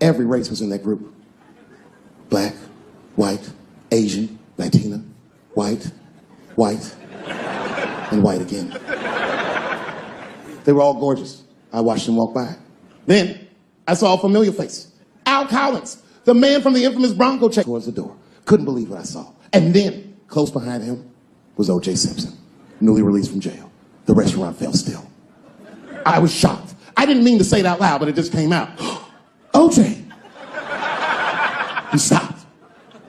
Every race was in that group. Black, white, Asian, Latina, white, and white again. They were all gorgeous. I watched them walk by. Then, I saw a familiar face. Al Collins, the man from the infamous Bronco check towards the door. Couldn't believe what I saw. And then, close behind him, was O.J. Simpson, newly released from jail. The restaurant fell still. I was shocked. I didn't mean to say it out loud, but it just came out. OJ. He stopped,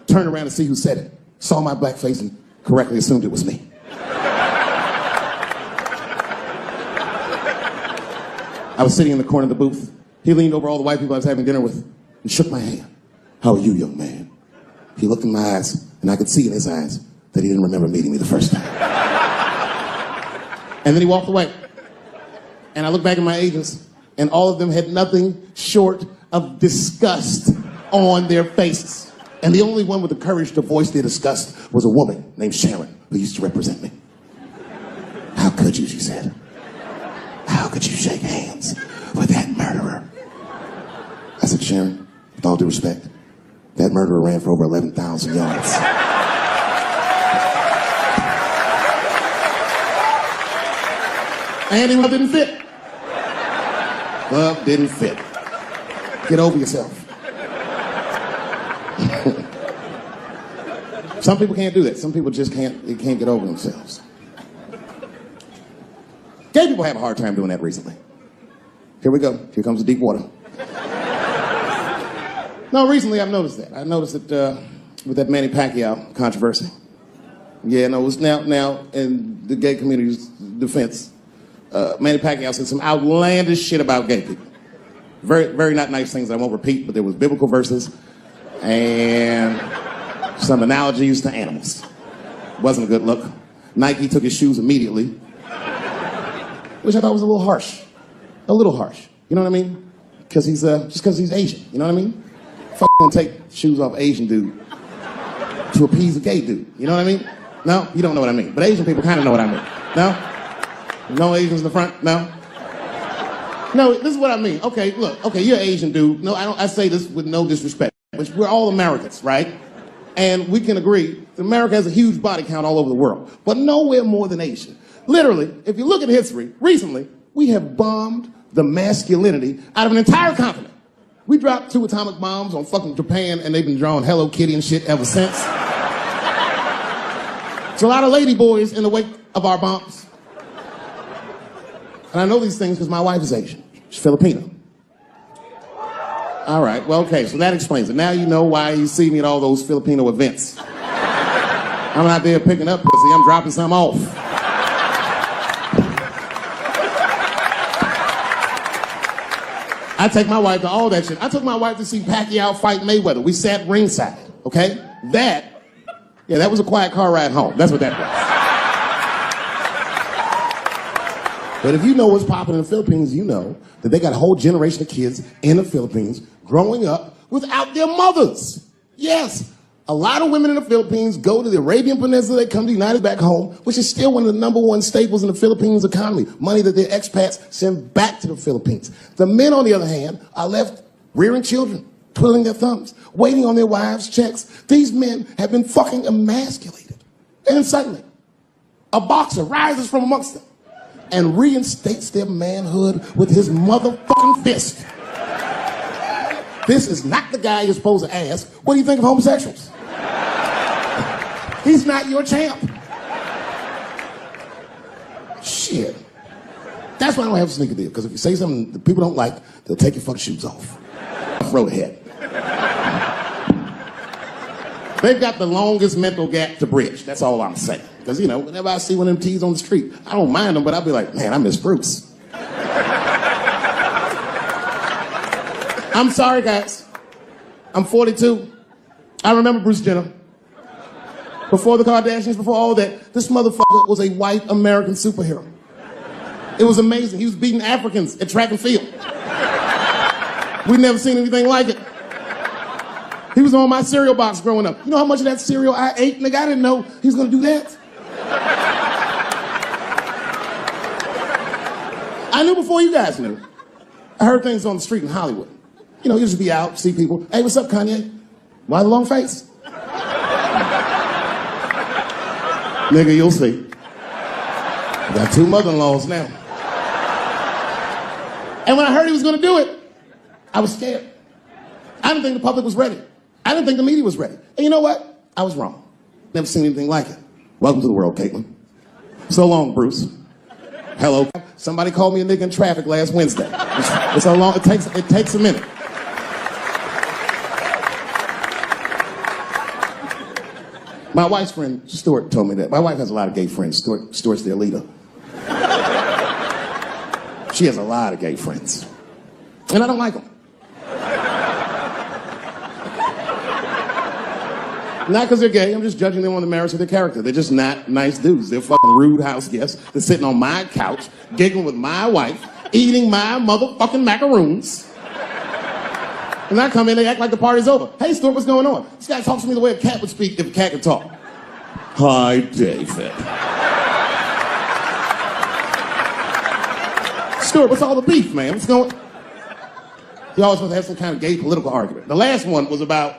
turned around to see who said it, saw my black face and correctly assumed it was me. I was sitting in the corner of the booth. He leaned over all the white people I was having dinner with and shook my hand. How are you, young man? He looked in my eyes, and I could see in his eyes that he didn't remember meeting me the first time. And then he walked away. And I looked back at my agents, and all of them had nothing short of disgust on their faces. And the only one with the courage to voice their disgust was a woman named Sharon, who used to represent me. How could you, she said. How could you shake hands with that murderer? I said, Sharon, with all due respect, that murderer ran for over 11,000 yards. And he didn't fit. Glove didn't fit. Get over yourself. Some people can't do that. Some people just can't get over themselves. Gay people have a hard time doing that recently. Here we go. Here comes the deep water. No, recently I've noticed that. I noticed it with that Manny Pacquiao controversy. Yeah, no, it was now in the gay community's defense. Manny Pacquiao said some outlandish shit about gay people. Very, very not nice things I won't repeat, but there was biblical verses and some analogies to animals. Wasn't a good look. Nike took his shoes immediately, which I thought was a little harsh. A little harsh. You know what I mean? Because he's just because he's Asian. You know what I mean? Gonna take shoes off Asian dude to appease a gay dude. You know what I mean? No, you don't know what I mean. But Asian people kind of know what I mean. No? No Asians in the front? No? No, this is what I mean. Okay, look. Okay, you're an Asian dude. No, I say this with no disrespect. But we're all Americans, right? And we can agree that America has a huge body count all over the world, but nowhere more than Asia. Literally, if you look at history, recently, we have bombed the masculinity out of an entire continent. We dropped 2 atomic bombs on fucking Japan, and they've been drawing Hello Kitty and shit ever since. There's a lot of lady boys in the wake of our bombs. And I know these things because my wife is Asian. She's Filipino. All right, well, okay, so that explains it. Now you know why you see me at all those Filipino events. I'm out there picking up pussy, I'm dropping some off. I take my wife to all that shit. I took my wife to see Pacquiao fight Mayweather. We sat ringside, okay? That was a quiet car ride home. That's what that was. But if you know what's popping in the Philippines, you know that they got a whole generation of kids in the Philippines growing up without their mothers. Yes, a lot of women in the Philippines go to the Arabian Peninsula, they come to the United back home, which is still one of the #1 staples in the Philippines economy, money that their expats send back to the Philippines. The men, on the other hand, are left rearing children, twiddling their thumbs, waiting on their wives' checks. These men have been fucking emasculated. And then suddenly, a boxer rises from amongst them and reinstates their manhood with his motherfucking fist. This is not the guy you're supposed to ask, what do you think of homosexuals? He's not your champ. Shit. That's why I don't have a sneaker deal, because if you say something that people don't like, they'll take your fucking shoes off. Throw ahead. They've got the longest mental gap to bridge. That's all I'm saying. Because, you know, whenever I see one of them tees on the street, I don't mind them, but I'll be like, man, I miss Bruce. I'm sorry, guys. I'm 42. I remember Bruce Jenner. Before the Kardashians, before all that, this motherfucker was a white American superhero. It was amazing. He was beating Africans at track and field. We'd never seen anything like it. He was on my cereal box growing up. You know how much of that cereal I ate? Nigga, I didn't know he was gonna do that. I knew before you guys knew. I heard things on the street in Hollywood. You know, you just be out, see people. Hey, what's up, Kanye? Why the long face? Nigga, you'll see. I got 2 mother-in-laws now. And when I heard he was gonna do it, I was scared. I didn't think the public was ready. I didn't think the media was ready. And you know what? I was wrong. Never seen anything like it. Welcome to the world, Caitlin. So long, Bruce. Hello. Somebody called me a nigga in traffic last Wednesday. It's how long it takes a minute. My wife's friend, Stuart, told me that. My wife has a lot of gay friends. Stuart's their leader. She has a lot of gay friends. And I don't like them. Not because they're gay, I'm just judging them on the merits of their character. They're just not nice dudes. They're fucking rude house guests. They're sitting on my couch, giggling with my wife, eating my motherfucking macaroons. And I come in, they act like the party's over. Hey, Stuart, what's going on? This guy talks to me the way a cat would speak if a cat could talk. Hi, David. Stuart, what's all the beef, man? What's going on? He always wants to have some kind of gay political argument. The last one was about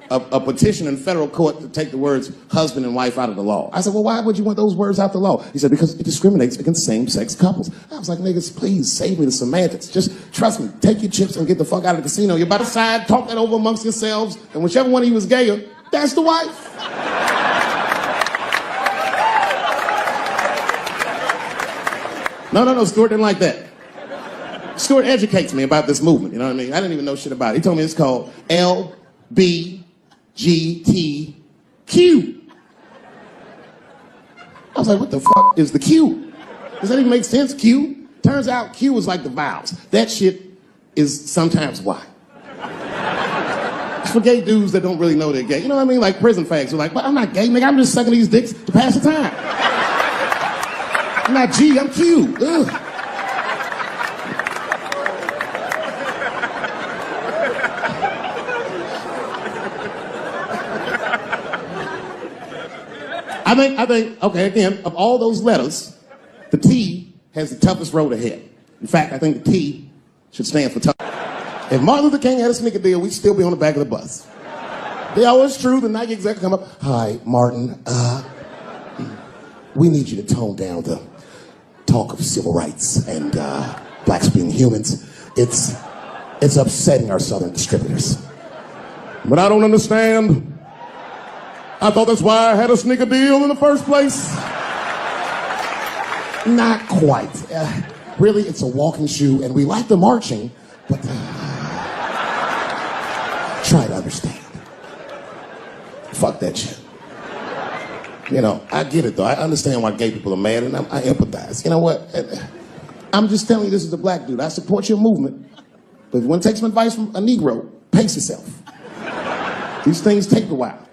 a petition in federal court to take the words husband and wife out of the law. I said, well, why would you want those words out of the law? He said, because it discriminates against same-sex couples. I was like, niggas, please save me the semantics. Just trust me, take your chips and get the fuck out of the casino. You're about to decide, talk that over amongst yourselves, and whichever one of you is gayer, that's the wife. No, Stuart didn't like that. Stuart educates me about this movement, you know what I mean? I didn't even know shit about it. He told me it's called LBGTQ. I was like, what the fuck is the Q? Does that even make sense, Q? Turns out Q is like the vowels. That shit is sometimes Y. It's for gay dudes that don't really know they're gay. You know what I mean? Like prison fags who are like, well, I'm not gay, nigga. I'm just sucking these dicks to pass the time. I'm not G, I'm Q. Ugh. I think, okay, again, of all those letters, the T has the toughest road ahead. In fact, I think the T should stand for tough. If Martin Luther King had a sneaker deal, we'd still be on the back of the bus. They always true, the Nike exec come up, hi, Martin, we need you to tone down the talk of civil rights and blacks being humans. It's upsetting our southern distributors. But I don't understand. I thought that's why I had a sneaker deal in the first place. Not quite. Really, it's a walking shoe, and we like the marching, but try to understand. Fuck that shit. You know, I get it, though. I understand why gay people are mad, and I empathize. You know what? I'm just telling you this is a black dude. I support your movement, but if you want to take some advice from a Negro, pace yourself. These things take a while.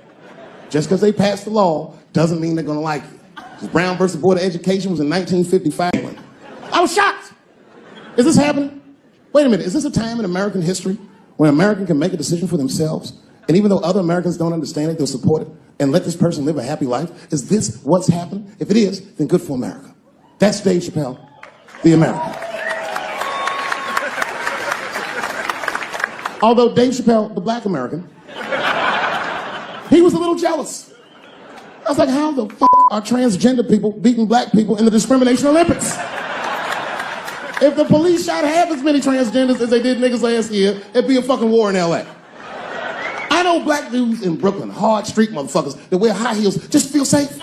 Just because they passed the law doesn't mean they're going to like it. Brown versus Board of Education was in 1955. I was shocked. Is this happening? Wait a minute. Is this a time in American history when an American can make a decision for themselves? And even though other Americans don't understand it, they'll support it and let this person live a happy life? Is this what's happening? If it is, then good for America. That's Dave Chappelle, the American. Although Dave Chappelle, the black American, he was a little jealous. I was like, how the fuck are transgender people beating black people in the discrimination Olympics? If the police shot half as many transgenders as they did niggas last year, it'd be a fucking war in LA. I know black dudes in Brooklyn, hard street motherfuckers that wear high heels just feel safe.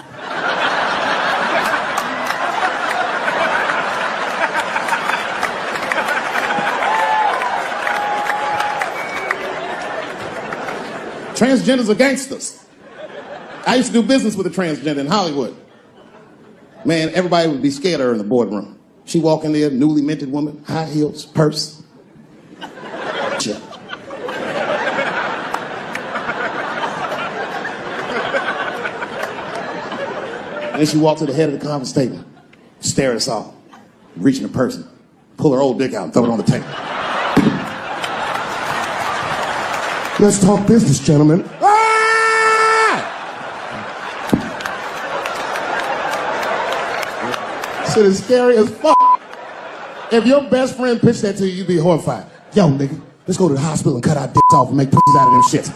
Transgenders are gangsters. I used to do business with a transgender in Hollywood. Man, everybody would be scared of her in the boardroom. She walk in there, newly minted woman, high heels, purse. Shit. And then she walked to the head of the conference table, stare at us all, reaching a person, pull her old dick out and throw it on the table. Let's talk business, gentlemen. Shit is scary as fuck. If your best friend pitched that to you, you'd be horrified. Yo, nigga, let's go to the hospital and cut our dicks off and make pussies out of them shits.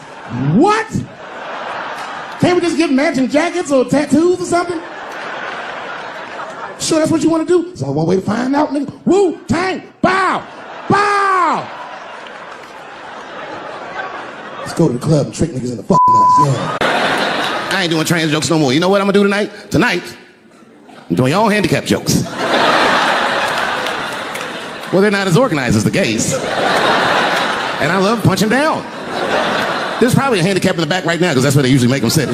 What? Can't we just get matching jackets or tattoos or something? Sure that's what you want to do? There's only one way to find out, nigga. Wu-Tang, bow, bow. Let's go to the club and trick niggas in the fucking nuts, yeah. I ain't doing trans jokes no more. You know what I'm gonna do tonight? Tonight, I'm doing your own handicap jokes. Well, they're not as organized as the gays. And I love punching down. There's probably a handicap in the back right now because that's where they usually make them sit.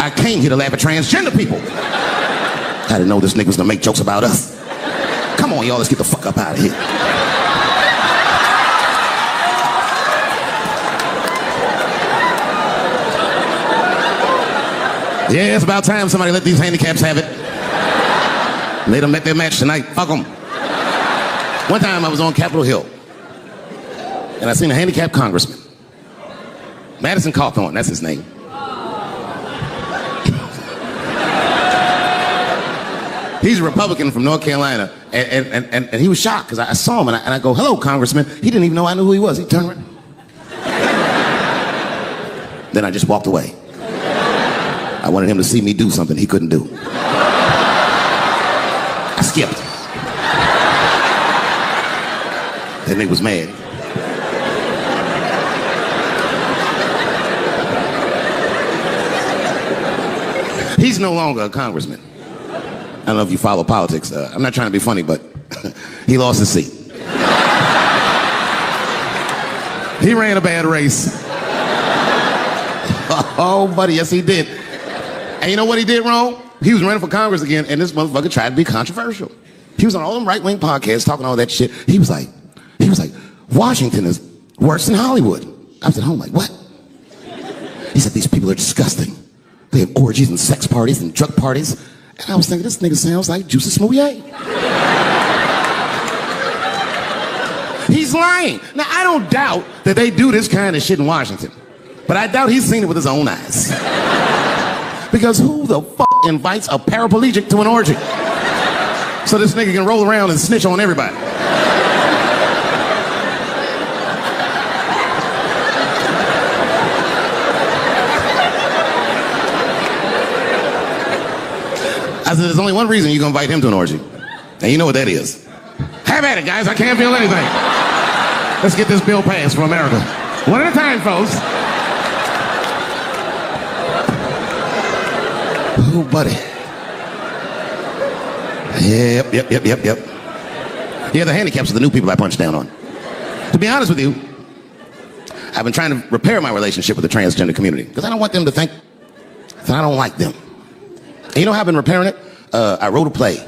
I came here to laugh at transgender people. I didn't know this nigga was gonna make jokes about us. Come on, y'all, let's get the fuck up out of here. Yeah, it's about time somebody let these handicaps have it. Let them make their match tonight. Fuck them. One time I was on Capitol Hill, and I seen a handicapped congressman. Madison Cawthorn, that's his name. He's a Republican from North Carolina, and he was shocked because I saw him, and I go, hello, Congressman. He didn't even know I knew who he was. He turned around. Then I just walked away. I wanted him to see me do something he couldn't do. I skipped. That nigga was mad. He's no longer a congressman. I don't know if you follow politics. I'm not trying to be funny, but he lost his seat. He ran a bad race. Oh, buddy, yes he did. And you know what he did wrong? He was running for Congress again, and this motherfucker tried to be controversial. He was on all them right-wing podcasts talking all that shit. He was like, Washington is worse than Hollywood. I was at home like, what? He said, these people are disgusting. They have orgies and sex parties and drug parties. And I was thinking, this nigga sounds like Juicy Smouye. He's lying. Now, I don't doubt that they do this kind of shit in Washington. But I doubt he's seen it with his own eyes. Because who the fuck invites a paraplegic to an orgy? So this nigga can roll around and snitch on everybody. I said, there's only one reason you can invite him to an orgy. And you know what that is. Have at it, guys. I can't feel anything. Let's get this bill passed for America. One at a time, folks. Oh, buddy. Yep. Yeah, the handicaps are the new people I punch down on. To be honest with you, I've been trying to repair my relationship with the transgender community because I don't want them to think that I don't like them. And you know how I've been repairing it? I wrote a play